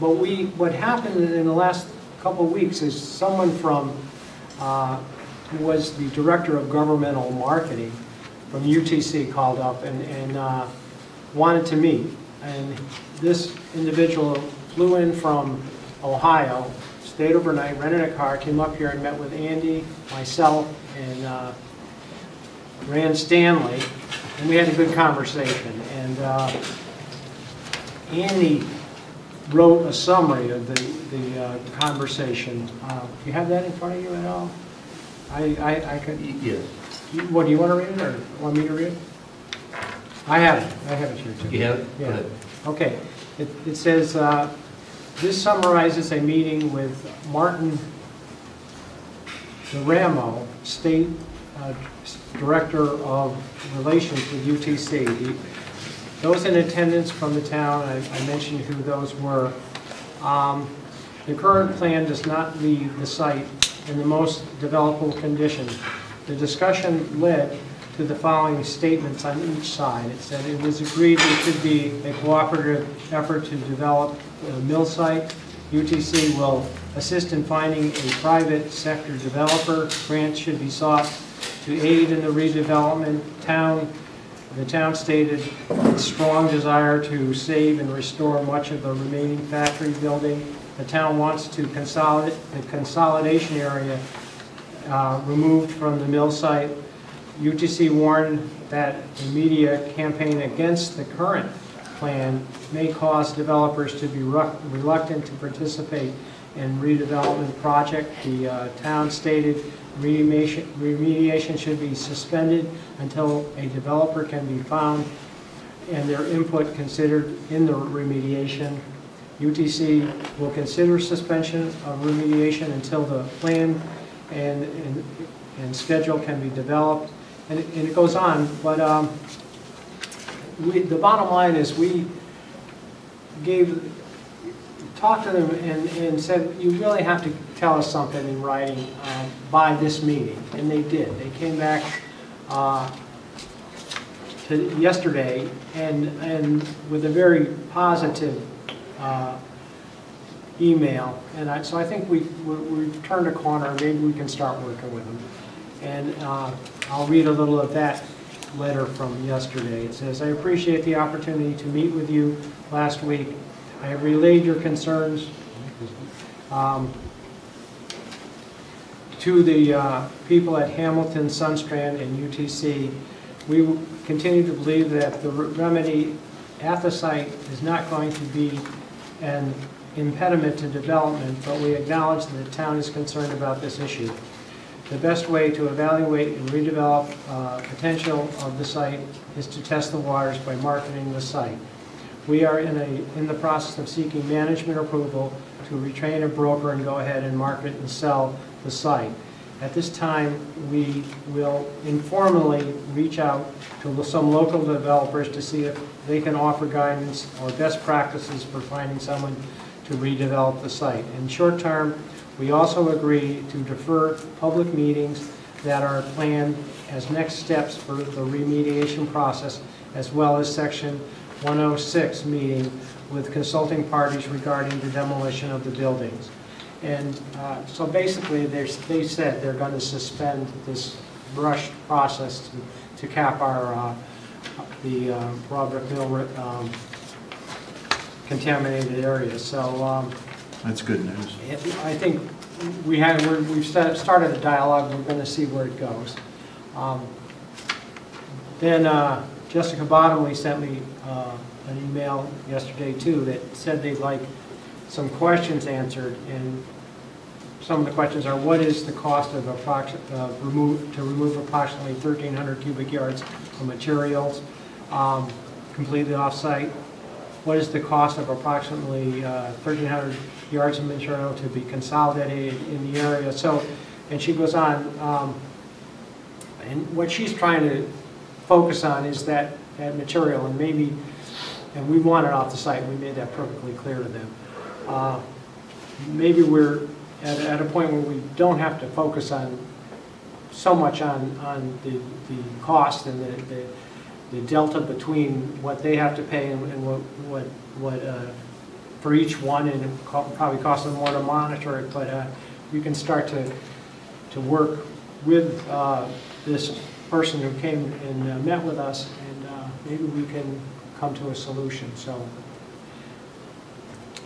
But what happened in the last couple of weeks is someone from, who was the director of governmental marketing from UTC called up and wanted to meet. And this individual flew in from Ohio, stayed overnight, rented a car, came up here and met with Andy, myself, and Rand Stanley, and we had a good conversation. And Andy wrote a summary of the conversation. Do you have that in front of you at all? I could. Yes. What, do you want to read it, or want me to read it? I have it. I have it here too. You have it? Yeah. Okay. It says, this summarizes a meeting with Martin DeRamo, State Director of Relations with UTC. Those in attendance from the town, I mentioned who those were. The current plan does not leave the site in the most developable condition. The discussion led to the following statements on each side. It said it was agreed there should be a cooperative effort to develop a mill site. UTC will assist in finding a private sector developer. Grants should be sought to aid in the redevelopment. The town stated its strong desire to save and restore much of the remaining factory building. The town wants to consolidate the consolidation area removed from the mill site. UTC warned that a media campaign against the current plan may cause developers to be reluctant to participate in redevelopment project. The town stated remediation should be suspended until a developer can be found and their input considered in the remediation. UTC will consider suspension of remediation until the plan and schedule can be developed. And it goes on, but the bottom line is we talked to them and said, you really have to tell us something in writing by this meeting. And they did. They came back yesterday, and with a very positive email. And so I think we've turned a corner. Maybe we can start working with them. And I'll read a little of that letter from yesterday. It says, "I appreciate the opportunity to meet with you last week. I have relayed your concerns to the people at Hamilton, Sunstrand, and UTC. We continue to believe that the remedy at the site is not going to be an impediment to development, but we acknowledge that the town is concerned about this issue. The best way to evaluate and redevelop potential of the site is to test the waters by marketing the site. We are in the process of seeking management approval to retrain a broker and go ahead and market and sell the site. At this time, we will informally reach out to some local developers to see if they can offer guidance or best practices for finding someone to redevelop the site. In short term, we also agree to defer public meetings that are planned as next steps for the remediation process, as well as Section 106 meeting with consulting parties regarding the demolition of the buildings. And so basically, they said they're going to suspend this rushed process to cap our the Robert Mill contaminated areas. So that's good news. I think we've started a dialogue. We're going to see where it goes. Then Jessica Bottomley sent me an email yesterday too that said they'd like some questions answered, and some of the questions are: what is the cost of remove approximately 1,300 cubic yards of materials completely off-site? What is the cost of approximately 1,300 yards of material to be consolidated in the area? So, and she goes on, and what she's trying to focus on is that material, and maybe, and we want it off the site. We made that perfectly clear to them. Maybe we're at a point where we don't have to focus on so much on the cost and the delta between what they have to pay and what for each one, and it probably costs them more to monitor it, but we can start to work with this person who came and met with us, and maybe we can come to a solution. So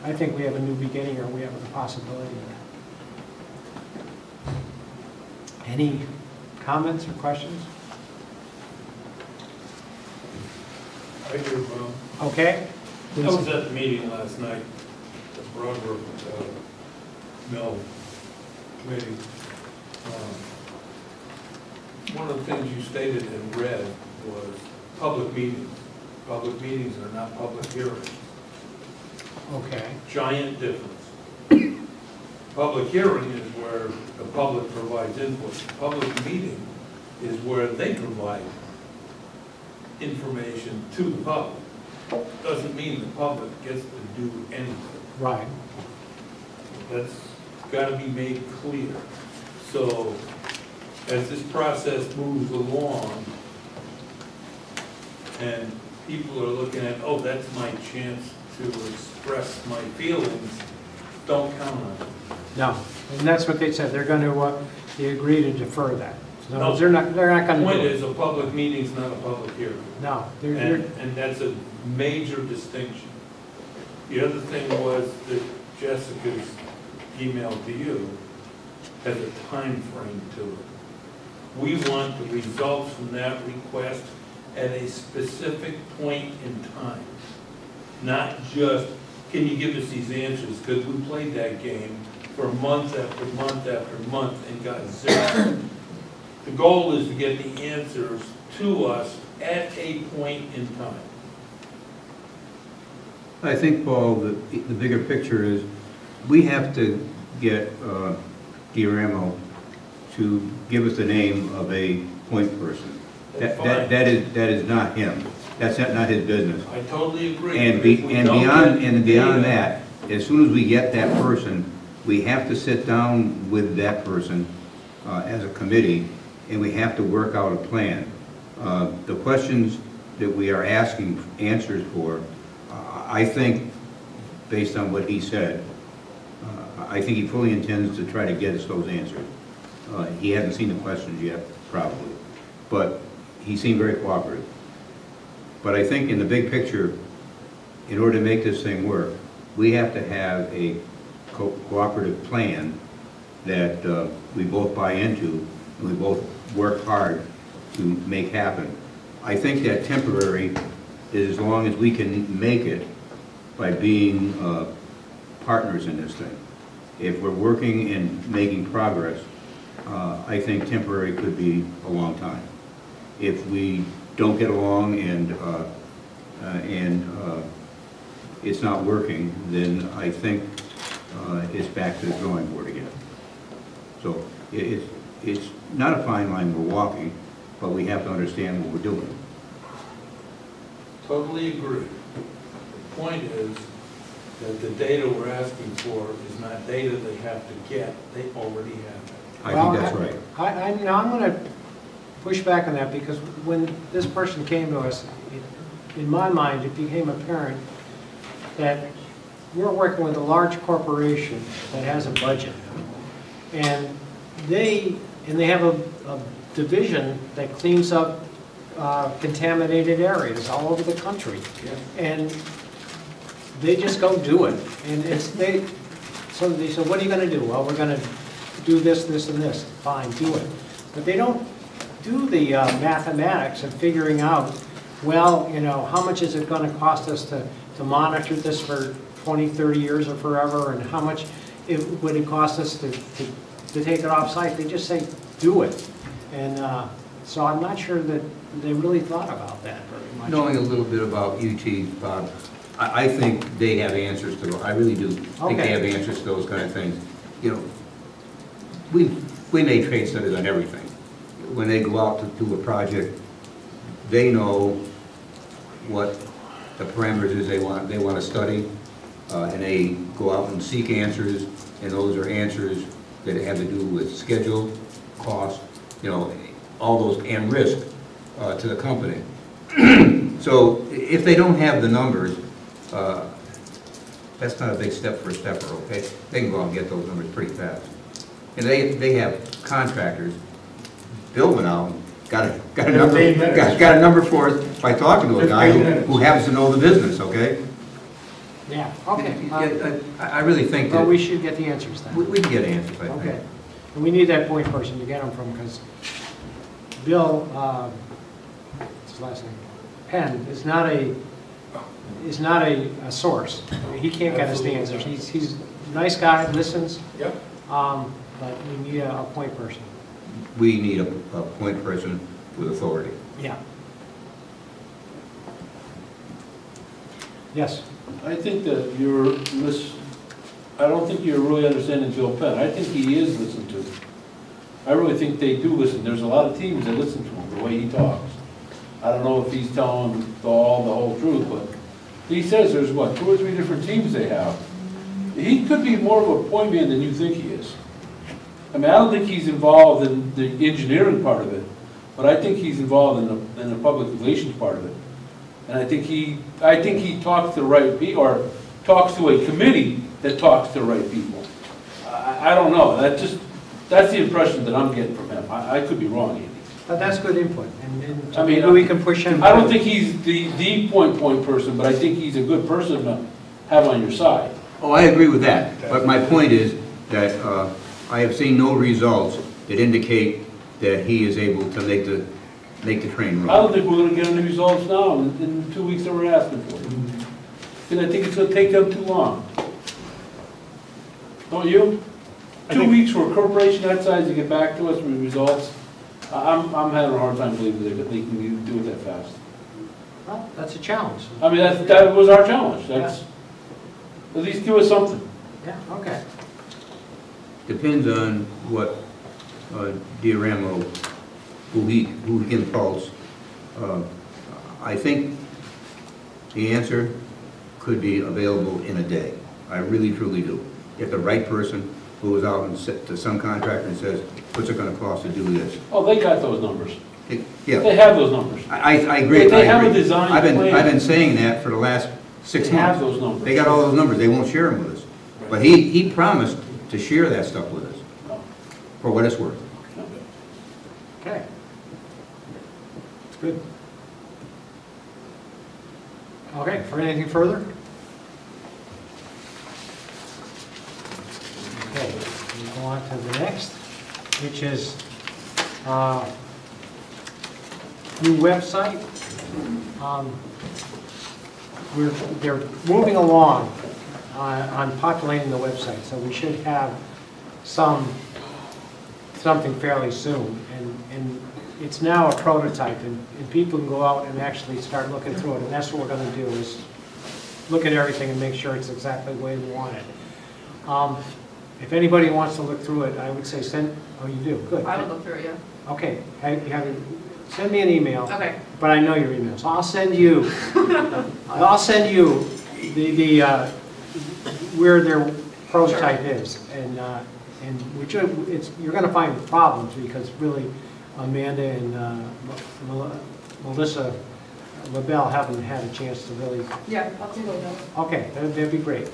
I think we have a new beginning, or we have a possibility of that. Any comments or questions? I do, Okay. I was at the meeting last night, the Broadbrook Mill Committee. One of the things you stated in red was public meetings. Public meetings are not public hearings. Okay. Giant difference. Public hearing is where the public provides input. Public meeting is where they provide information to the public. Doesn't mean the public gets to do anything. Right. That's got to be made clear. So as this process moves along and people are looking at, oh, that's my chance to express my feelings, don't count on it. No, and that's what they said. They're going to they agree to defer that. So No, they're not going to. The point is, a public meeting is not a public hearing. No, and that's a major distinction. The other thing was that Jessica's email to you has a time frame to it. We want the results from that request at a specific point in time, not just, can you give us these answers? Because we played that game for month after month after month and got zero. The goal is to get the answers to us at a point in time. I think, Paul, the bigger picture is we have to get DRAMO to give us the name of a point person. That is not him. That's not his business. I totally agree. And beyond that, as soon as we get that person, we have to sit down with that person as a committee, and we have to work out a plan. The questions that we are asking answers for, I think, based on what he said, I think he fully intends to try to get us those answers. He hasn't seen the questions yet, probably, but he seemed very cooperative. But I think in the big picture, in order to make this thing work, we have to have a cooperative plan that we both buy into, and we both work hard to make happen. I think that temporary is as long as we can make it by being partners in this thing. If we're working and making progress, I think temporary could be a long time. If we don't get along and it's not working, then I think it's back to the drawing board again. So it's not a fine line we're walking, but we have to understand what we're doing. Totally agree. The point is that the data we're asking for is not data they have to get, they already have it. I think that's right. Now I'm going to push back on that, because when this person came to us, in my mind, it became apparent that we're working with a large corporation that has a budget. And they have a division that cleans up contaminated areas all over the country. Yeah. And they just go do it. And so they said, what are you going to do? Well, we're going to do this, this, and this. Fine, do it. But they don't do the mathematics of figuring out, well, you know, how much is it going to cost us to monitor this for 20, 30 years or forever, and how much would it cost us to take it off site. They just say, do it. And so I'm not sure that they really thought about that very much. Knowing a little bit about UT, Bob, I think they have answers to those. I really do think they have answers to those kind of things. You know, we made trade studies on everything. When they go out to do a project, they know what the parameters is they want to study, and they go out and seek answers, and those are answers that have to do with schedule, cost, you know, all those, and risk to the company. So if they don't have the numbers, that's not a big step for a stepper, okay? They can go out and get those numbers pretty fast. And they have contractors. Bill went out and got a number for us by talking to a guy who happens to know the business, okay? Yeah, okay. I really think that... Well, we should get the answers then. We can get answers, I think. Okay. And we need that point person to get them from, because Bill, what's his last name? Penn is not a source. He can't get us the answers. He's a nice guy, listens. Yep. But we need a point person. We need a point person with authority. Yeah. Yes. I think that I don't think you're really understanding Bill Penn. I think he is listened to. I really think they do listen. There's a lot of teams that listen to him, the way he talks. I don't know if he's telling the whole truth, but he says there's, what, 2 or 3 different teams they have. He could be more of a point man than you think he is. I mean, I don't think he's involved in the engineering part of it, but I think he's involved in the public relations part of it. And I think he talks to the right people, or talks to a committee that talks to the right people. I don't know. That's the impression that I'm getting from him. I could be wrong, Andy. But that's good input. And I mean, maybe we can push him. I don't think he's the point person, but I think he's a good person to have on your side. Oh, I agree with that. But my point is that I have seen no results that indicate that he is able to make the train run. I don't think we're going to get any results now in 2 weeks that we're asking for. And I think it's going to take them too long. Don't you? 2 weeks for a corporation that size to get back to us with results. I'm having a hard time believing that they can do it that fast. Well, that's a challenge. I mean, that was our challenge. At least give us something. Yeah, okay. Depends on what Dioramo, who he consults. I think the answer could be available in a day. I really, truly do. If the right person goes out and to some contractor and says, what's it going to cost to do this? Oh, they got those numbers. Yeah. They have those numbers. I agree. They have I a agree. design I've plan. been saying that for the last 6 months. They have those numbers. They got all those numbers, they won't share them with us. But he promised to share that stuff with us, for what it's worth. Okay. It's good. Okay, for anything further? Okay, we'll go on to the next, which is new website. They're moving along on populating the website, so we should have something fairly soon. And it's now a prototype, and people can go out and actually start looking through it, and that's what we're going to do, is look at everything and make sure it's exactly the way we want it. If anybody wants to look through it, I would say oh, you do, good. I would look through it, yeah. Okay, send me an email. Okay. But I know your email, so I'll send you the where their prototype is, and you're going to find problems, because really Amanda and Melissa LaBelle haven't had a chance to really. Yeah, I'll take a look at it. Okay, that'd be great.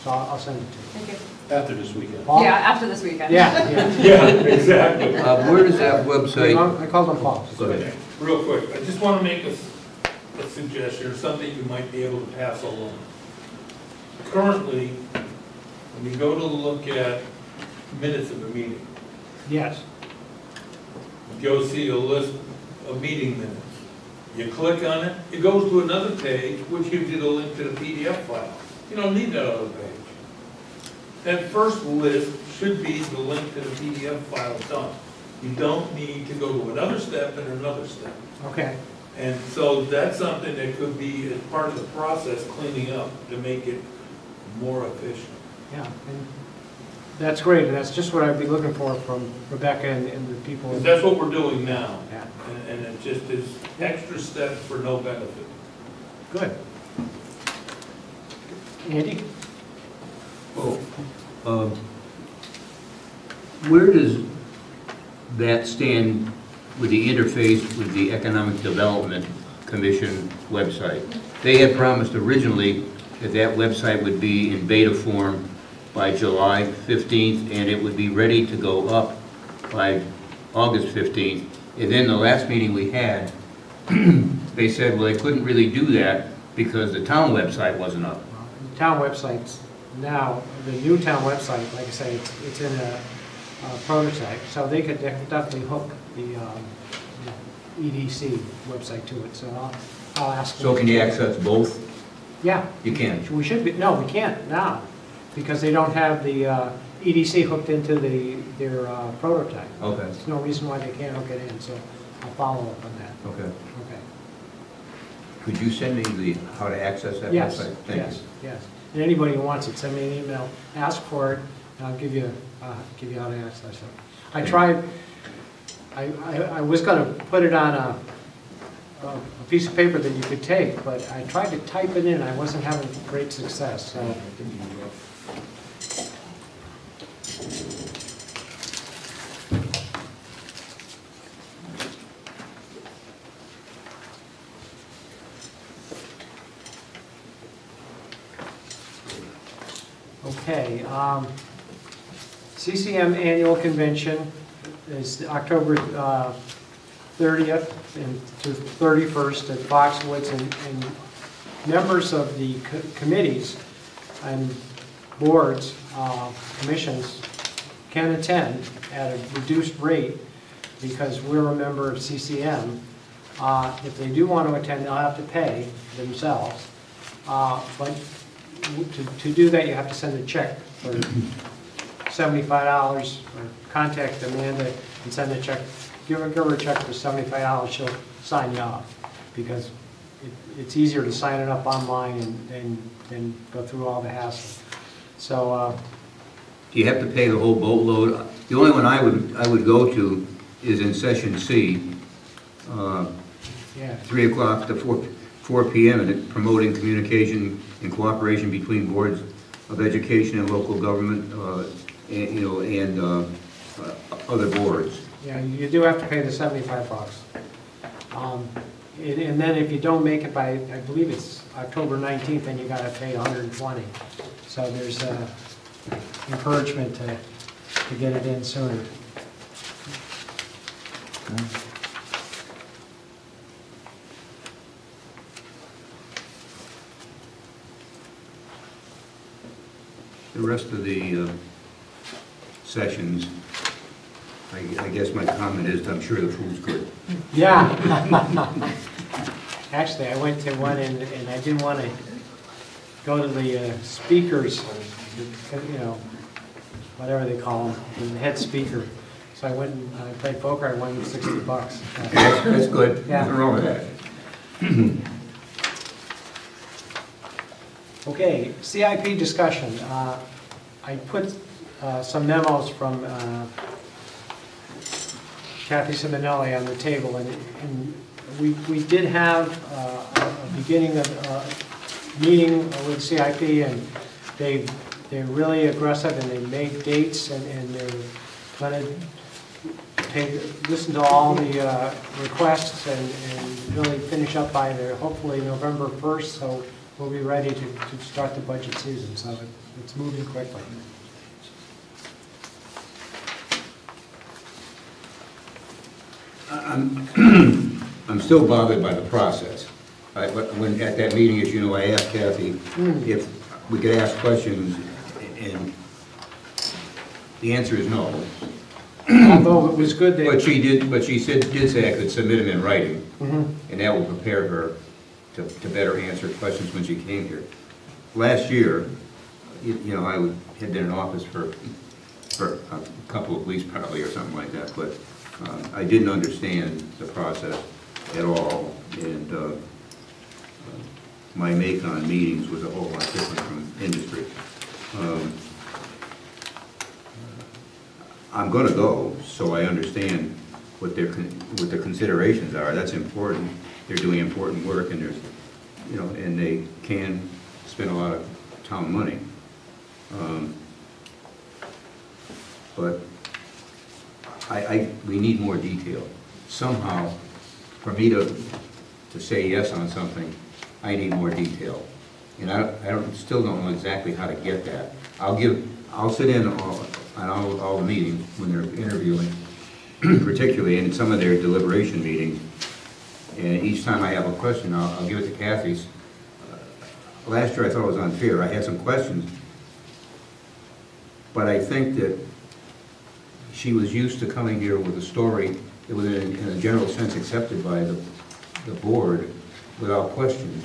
So I'll send it to you. Thank you. After this weekend. Paul? Yeah, after this weekend. Yeah. Yeah, exactly. Where does that website? I called them Paul. Go ahead. Real quick, I just want to make a suggestion, or something you might be able to pass along. Currently, when you go to look at minutes of a meeting, Yes. you go see a list of meeting minutes. You click on it, it goes to another page, which gives you the link to the PDF file. You don't need that other page. That first list should be the link to the PDF file done. You don't need to go to another step and another step. Okay. And so that's something that could be as part of the process, cleaning up to make it more efficient. Yeah, and that's great, and that's just what I'd be looking for from Rebecca and the people. 'Cause that's what we're doing now. Yeah. And it just is extra steps for no benefit. Good. Andy? Oh, where does that stand with the interface with the Economic Development Commission website? They had promised originally that that website would be in beta form by July 15th, and it would be ready to go up by August 15th. And then the last meeting we had, they said, well, they couldn't really do that because the town website wasn't up. The town websites now, the new town website, like I say, it's in a prototype, so they could definitely hook the EDC website to it, so I'll ask them. So can you access both? Yeah. You can. We should be, no, we can't now, because they don't have the EDC hooked into their prototype. Okay. There's no reason why they can't hook it in, so I'll follow up on that. Okay. Okay. Could you send me how to access that Yes, website? Thank yes, yes. And anybody who wants it, send me an email, ask for it, and I'll give you how to access it. I tried, I was going to put it on a piece of paper that you could take, but I tried to type it in, I wasn't having great success, so. Okay, CCM Annual Convention is October 30th to 31st at Foxwoods, and members of the committees and boards, commissions can attend at a reduced rate because we're a member of CCM. If they do want to attend, they'll have to pay themselves, but to do that, you have to send a check for $75, or contact Amanda and send a check. Give her a check for $75, she'll sign you off, because it's easier to sign it up online and go through all the hassle. So. Do you have to pay the whole boatload? The only one I would go to is in session C, Yeah. 3 o'clock to 4 p.m. and it promoting communication and cooperation between boards of education and local government, and other boards. Yeah, you do have to pay the $75. And then if you don't make it by, I believe it's October 19th, then you gotta pay 120. So there's encouragement to get it in sooner. The rest of the sessions, I guess my comment is, I'm sure the food's good. Yeah. Actually, I went to one and I didn't want to go to the speakers, you know, whatever they call them, the head speaker. So I went and I played poker, I won $60. That's good. Yeah. Nothing wrong with that. Okay, CIP discussion. I put some memos from Kathy Simonelli on the table, and we did have a beginning of meeting with CIP, and they're really aggressive, and they made dates, and they're going to listen to all the requests and really finish up by hopefully November 1st, so we'll be ready to start the budget season, so it's moving quickly. I'm still bothered by the process. When at that meeting, as you know, I asked Kathy if we could ask questions, and the answer is no. Although it was good that... But she did say I could submit them in writing, and that will prepare her to better answer questions when she came here. Last year, you know, I had been in office for a couple of weeks probably or something like that, but I didn't understand the process at all, and my make on meetings was a whole lot different from industry. I'm going to go, so I understand what their considerations are. That's important. They're doing important work, and there's, you know, and they can spend a lot of town money. But we need more detail. Somehow, for me to say yes on something, I need more detail. And I still don't know exactly how to get that. I'll sit in on all the meetings when they're interviewing, particularly in some of their deliberation meetings. And each time I have a question, I'll give it to Kathy's. Last year I thought it was unfair. I had some questions, but I think that she was used to coming here with a story that was in a general sense accepted by the board without questions.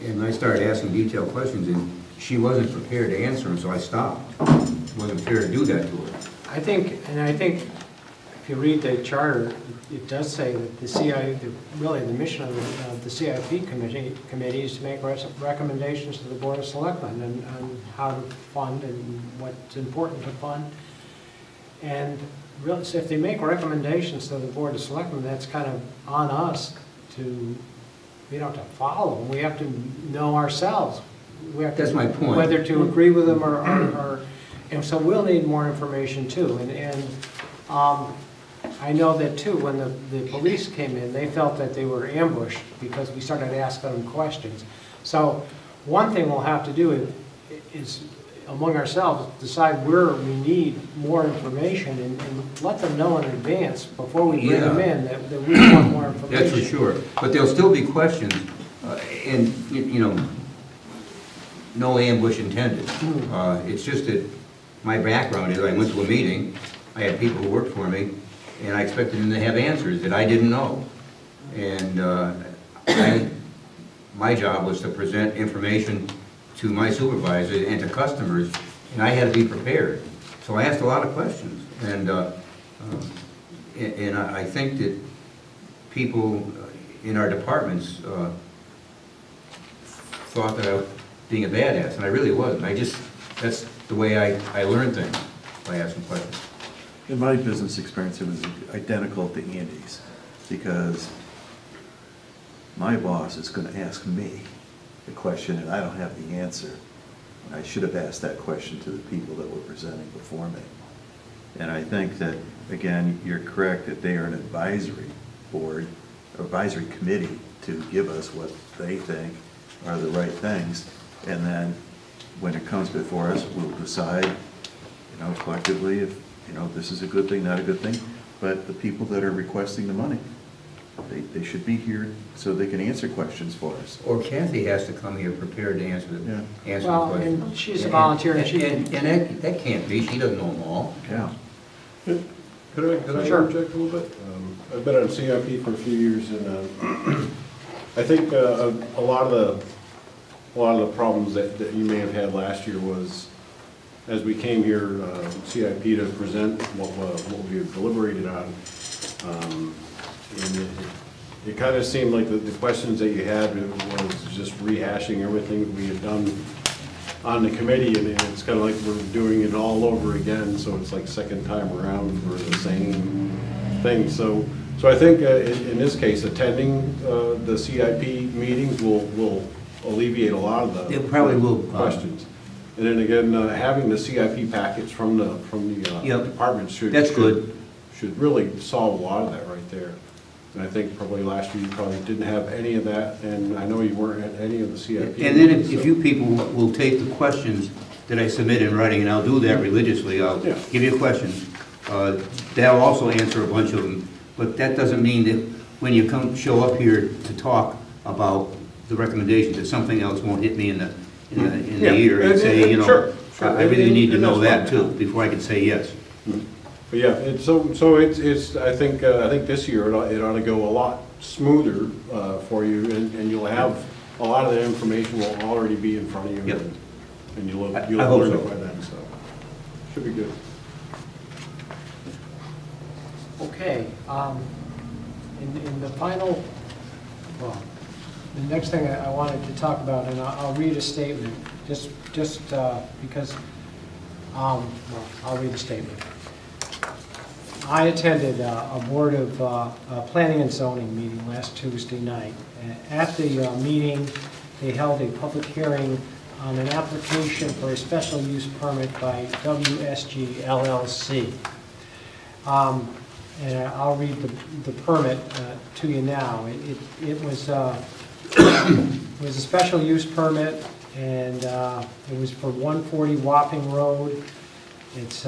And I started asking detailed questions, and she wasn't prepared to answer them, so I stopped. It wasn't fair to do that to her. I think if you read the charter, it does say that really the mission of the CIP committee is to make recommendations to the Board of Selectmen on how to fund and what's important to fund. And really, so if they make recommendations to the Board of Selectmen, that's kind of on us we don't have to follow them. We have to know ourselves. That's my point. Whether to agree with them or and so we'll need more information too. And I know that too, when the police came in, they felt that they were ambushed because we started asking them questions. So one thing we'll have to do is among ourselves, decide where we need more information and let them know in advance before we bring them in that we want more information. That's for sure. But there'll still be questions, and you know, no ambush intended. It's just that my background is I went to a meeting, I had people who worked for me, and I expected them to have answers that I didn't know. And my job was to present information to my supervisor and to customers, and I had to be prepared. So I asked a lot of questions, and I think that people in our departments thought that I was being a badass, and I really wasn't. That's the way I learn things, by asking questions. In my business experience, it was identical to Andy's, because my boss is going to ask me the question and I don't have the answer. I should have asked that question to the people that were presenting before me. And I think that, again, you're correct that they are an advisory board, advisory committee to give us what they think are the right things. And then when it comes before us, we'll decide, you know, collectively if, you know, this is a good thing, not a good thing. But the people that are requesting the money, they should be here so they can answer questions for us. Or Kathy has to come here prepared to answer the Well, questions. and she's a volunteer, and she And that can't be, she doesn't know them all. Yeah. Could I Sure. interject a little bit? I've been on CIP for a few years, and I think a lot of the problems that you may have had last year was, as we came here, CIP to present what we had deliberated on, and it kind of seemed like the questions that you had was just rehashing everything we had done on the committee, and it's kind of like we're doing it all over again, so it's like second time around for the same thing. So I think in this case, attending the CIP meetings will alleviate a lot of the It probably will. questions. And then again, having the CIP packets from the departments should really solve a lot of that right there. And I think probably last year you probably didn't have any of that, and I know you weren't at any of the CIP. And then if you people will take the questions that I submit in writing, and I'll do that religiously, I'll give you questions. That'll also answer a bunch of them, but that doesn't mean that when you show up here to talk about the recommendations, that something else won't hit me in the ear and say, you know, sure. I really need to know that too, before I can say yes. But yeah, it's I think this year it ought to go a lot smoother for you, and you'll have a lot of the information will already be in front of you, and you'll learn it by then, so should be good. Okay, in the final, well, the next thing I wanted to talk about, and I'll read a statement, just because, well, I'll read a statement. I attended a Board of Planning and Zoning meeting last Tuesday night. At the meeting, they held a public hearing on an application for a special use permit by WSG LLC. And I'll read the permit to you now. It was a special use permit, and it was for 140 Wapping Road. It's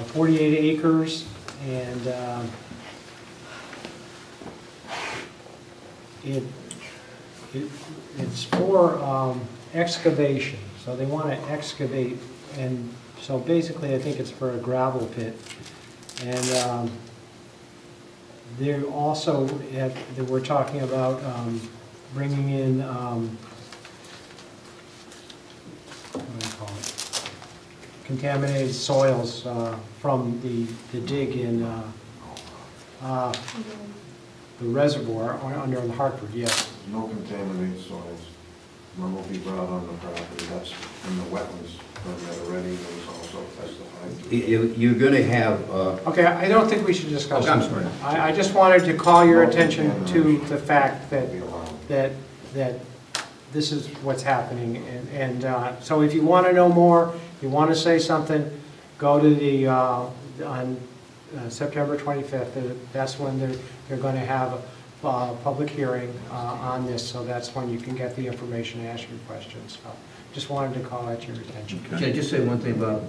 48 acres, and it's for excavation. So they want to excavate, and so basically I think it's for a gravel pit. And they also they were talking about bringing in what do I call it? Contaminated soils from the dig in the reservoir under the Hartford. Yes. No contaminated soils. None will be brought on the property. That's in the wetlands permit already. It was also testified to. You're going to have. Okay, I don't think we should discuss. I'm sorry. I just wanted to call your attention to the fact that this is what's happening, and so if you want to know more, you want to say something, go to the on September 25th. That's when they're going to have a public hearing on this, so that's when you can get the information and ask your questions. So just wanted to call that to your attention. Can I just say one thing about?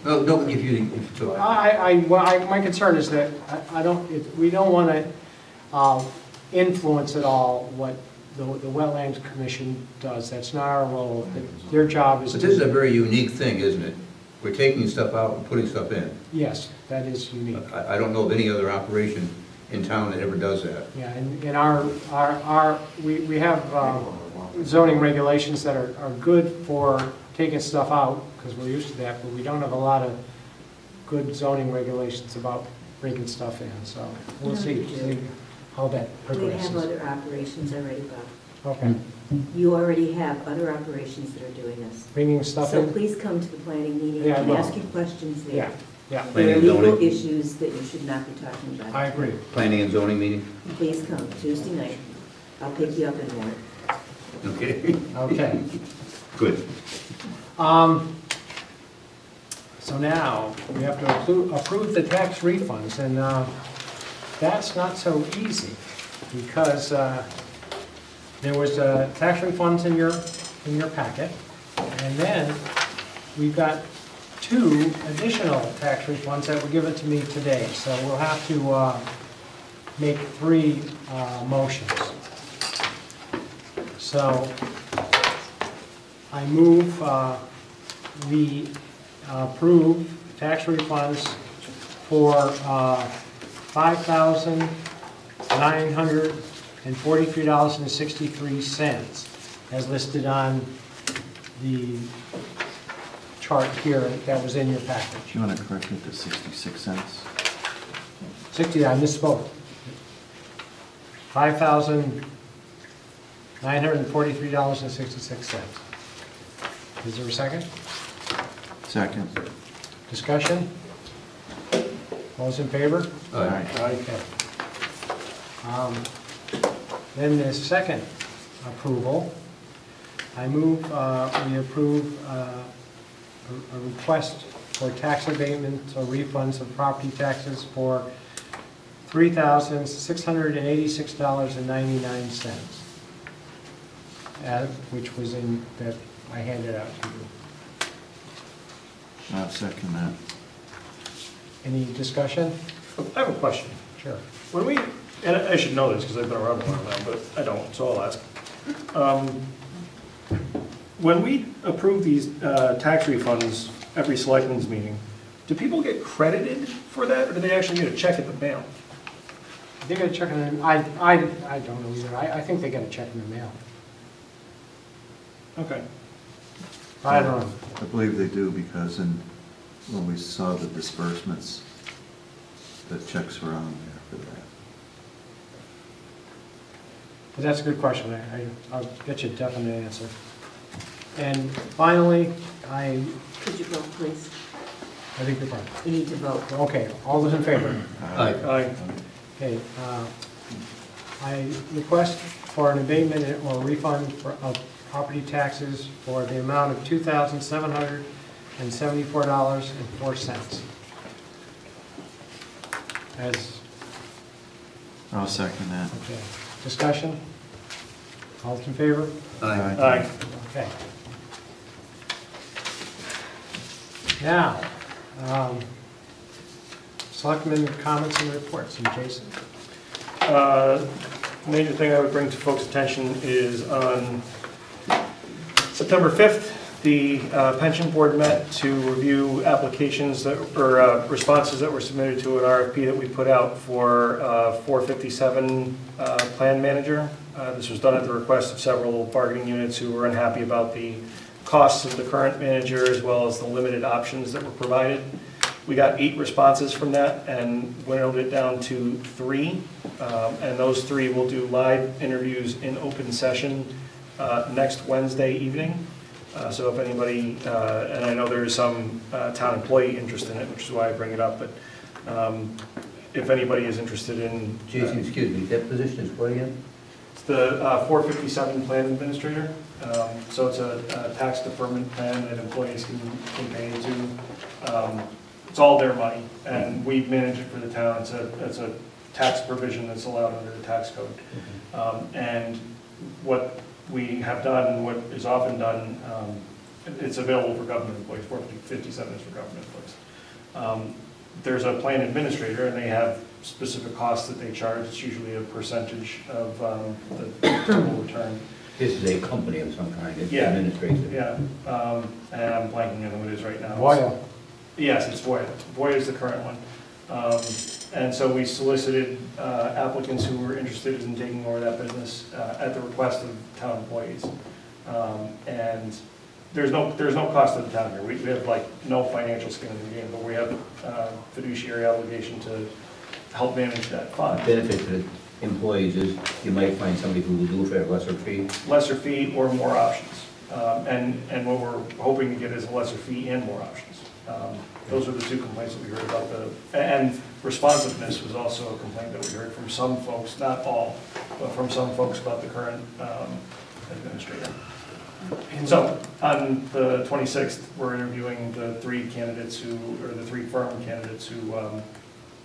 No, if you talk. My concern is that we don't want to influence at all what the Wetlands Commission does. That's not our role. Their job is. But this is a very unique thing, isn't it? We're taking stuff out and putting stuff in. Yes, that is unique. I don't know of any other operation in town that ever does that. Yeah, and we have zoning regulations that are good for taking stuff out, because we're used to that, but we don't have a lot of good zoning regulations about bringing stuff in, so we'll see how that progresses. We have other operations already, Bob. Okay. You already have other operations that are doing this. Bringing stuff in? So please come to the planning meeting Yeah, and well, ask your questions there. Yeah, yeah. There are legal issues that you should not be talking about. I agree. Planning and zoning meeting? Please come Tuesday night. I'll pick you up in there. Okay. Okay. Good. So now, we have to approve the tax refunds, and that's not so easy. because there was tax refunds in your packet, and then we've got 2 additional tax refunds that were given to me today. So we'll have to make 3 motions. So I move we approve tax refunds for $5,943.63 as listed on the chart here that was in your package. You want to correct it to 66 cents? 60, I misspoke. $5,943.66. Is there a second? Second. Discussion? All those in favor? Aye. Okay. Then the second approval, I move we approve a request for tax abatements or refunds of property taxes for $3,686.99, which was in that I handed out to you. I'll second that. Any discussion? I have a question. Sure. When we, and I should know this because I've been around a while now, but I don't, so I'll ask. When we approve these tax refunds every selectmen's meeting, do people get credited for that, or do they actually get a check at the mail? They get a check in the, I don't know either. I think they get a check in the mail. Okay. I don't know. I believe they do because when we saw the disbursements, the checks were on there for that. But that's a good question. I'll get you a definite answer. And finally, Could you vote, please? I think you're fine. You need to vote. Okay, all those in favor? Aye. Aye. Okay, I request for an abatement or refund of property taxes for the amount of $2,774.04. As, I'll second that. okay, discussion? All those in favor? Aye. Aye. Okay. Now, Selectmen comments and reports, and Jason? Major thing I would bring to folks' attention is on September 5th, the pension board met to review applications that, or responses that were submitted to an RFP that we put out for 457 plan manager. This was done at the request of several bargaining units who were unhappy about the costs of the current manager as well as the limited options that were provided. We got 8 responses from that and whittled it down to 3. And those 3 will do live interviews in open session next Wednesday evening. So if anybody, and I know there is some town employee interest in it, which is why I bring it up, but if anybody is interested in... Jason, excuse me, that position is what again? It's the 457 plan administrator. So it's a tax deferment plan that employees can pay into. It's all their money, and we manage it for the town. It's a tax provision that's allowed under the tax code. And what we have done, and what is often done, it's available for government employees. 457 is for government employees. There's a plan administrator, and they have specific costs that they charge. It's usually a percentage of the total return. This is a company of some kind, it's Yeah. administrative. Yeah, and I'm blanking on who it is right now. Voya. Yes, it's Voya. Voya is the current one. And so we solicited applicants who were interested in taking over that business at the request of town employees. And there's no cost to the town here. We have like no financial skin in the game, but we have fiduciary obligation to help manage that fund. Benefit to the employees is you might find somebody who will do it for a lesser fee. Lesser fee or more options. And what we're hoping to get is a lesser fee and more options. Those are the 2 complaints that we heard about. And responsiveness was also a complaint that we heard from some folks, not all, but from some folks about the current administrator. So on the 26th, we're interviewing the 3 candidates who, or the 3 firm candidates who are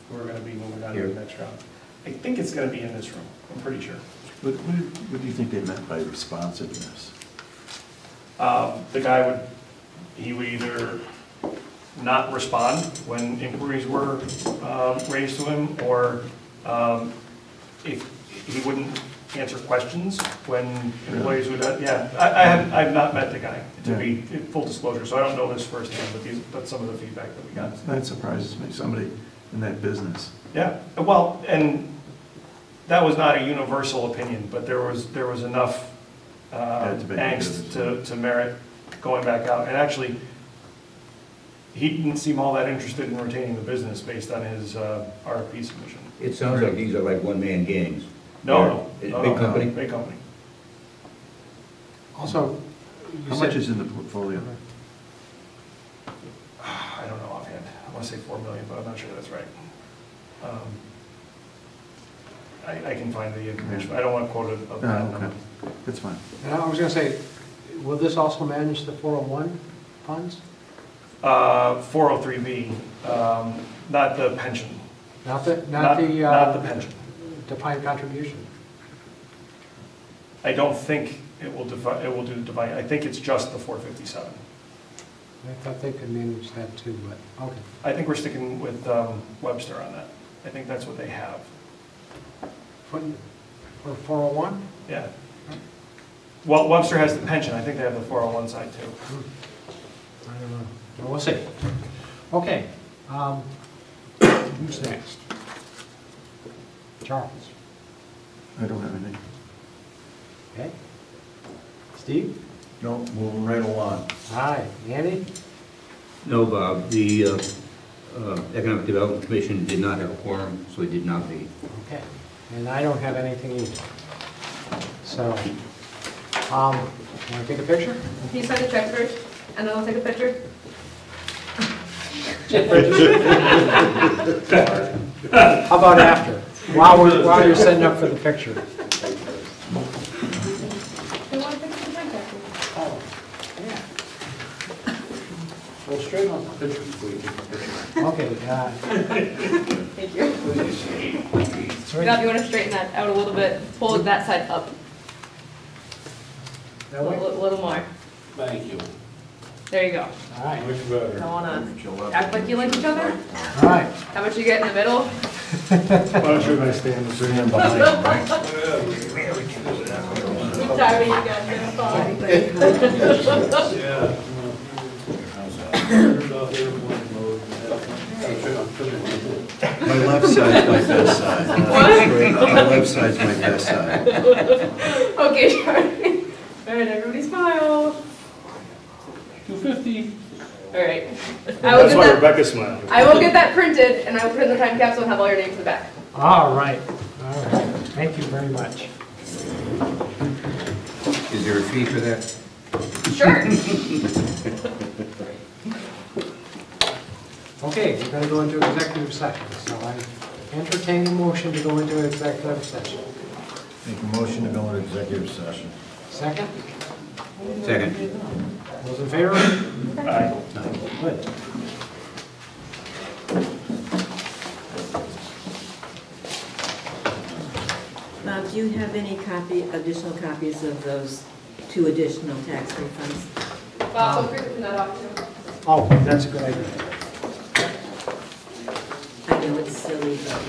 going to be moving on to the next round. I think it's gonna be in this room, I'm pretty sure. What do you think they meant by responsiveness? The guy he would either not respond when inquiries were raised to him, or if he wouldn't answer questions when employees would, I've not met the guy, to be full disclosure, so I don't know this firsthand, but that's some of the feedback that we got. That surprises me, somebody in that business. Yeah, well, and that was not a universal opinion, but there was enough angst to merit going back out. And actually, he didn't seem all that interested in retaining the business based on his RFP submission. It sounds like these are like one-man gangs. No. Big company? Big company. Also, How much is in the portfolio? I don't know offhand. I want to say 4 million, but I'm not sure that's right. I can find the information. I don't want to quote a bad number. That's fine. and I was gonna say, will this also manage the 401 funds? 403B, not the pension. Not the Not the pension. defined contribution? I don't think it will do divine, I think it's just the 457. I thought they could manage that too, but, okay. I think we're sticking with Webster on that. I think that's what they have. For 401? Yeah. Well, Webster has the pension, I think they have the 401 side too. I don't know. Well, we'll see. Okay. Who's next? Charles. I don't have anything. Okay. Steve? No, moving right along. Hi. Andy? No, Bob, the Economic Development Commission did not have a quorum, so it did not meet. Okay. And I don't have anything either. So, want to take a picture? Can you sign the check first, and then I'll take a picture? How about after? While you're setting up for the picture. Well, straighten out the picture before you take the picture. Okay. Thank you. Now, if you want to straighten that out a little bit, pull that side up. That way? A little more. Thank you. There you go. All right. Much better. Don't want to act like you like each other. All right. How about you get in the middle? Why don't you guys stand behind him, right? I'm tired of you guys. Yeah. My left side's my best side. What? My left side's my best side. Okay, Charlie. All right, everybody smile. 250. All right. That's why Rebecca smiled. I will get that printed, and I will put it in the time capsule and have all your names in the back. All right. All right. Thank you very much. Is there a fee for that? Sure. Okay, we're going to go into executive session. So I entertain a motion to go into executive session. Make a motion to go into executive session. Second? Second. Those in favor? Aye. Good. Do you have any additional copies of those 2 additional tax refunds? Bob, feel free to print that off too. Oh, that's a good idea. I know it's silly, but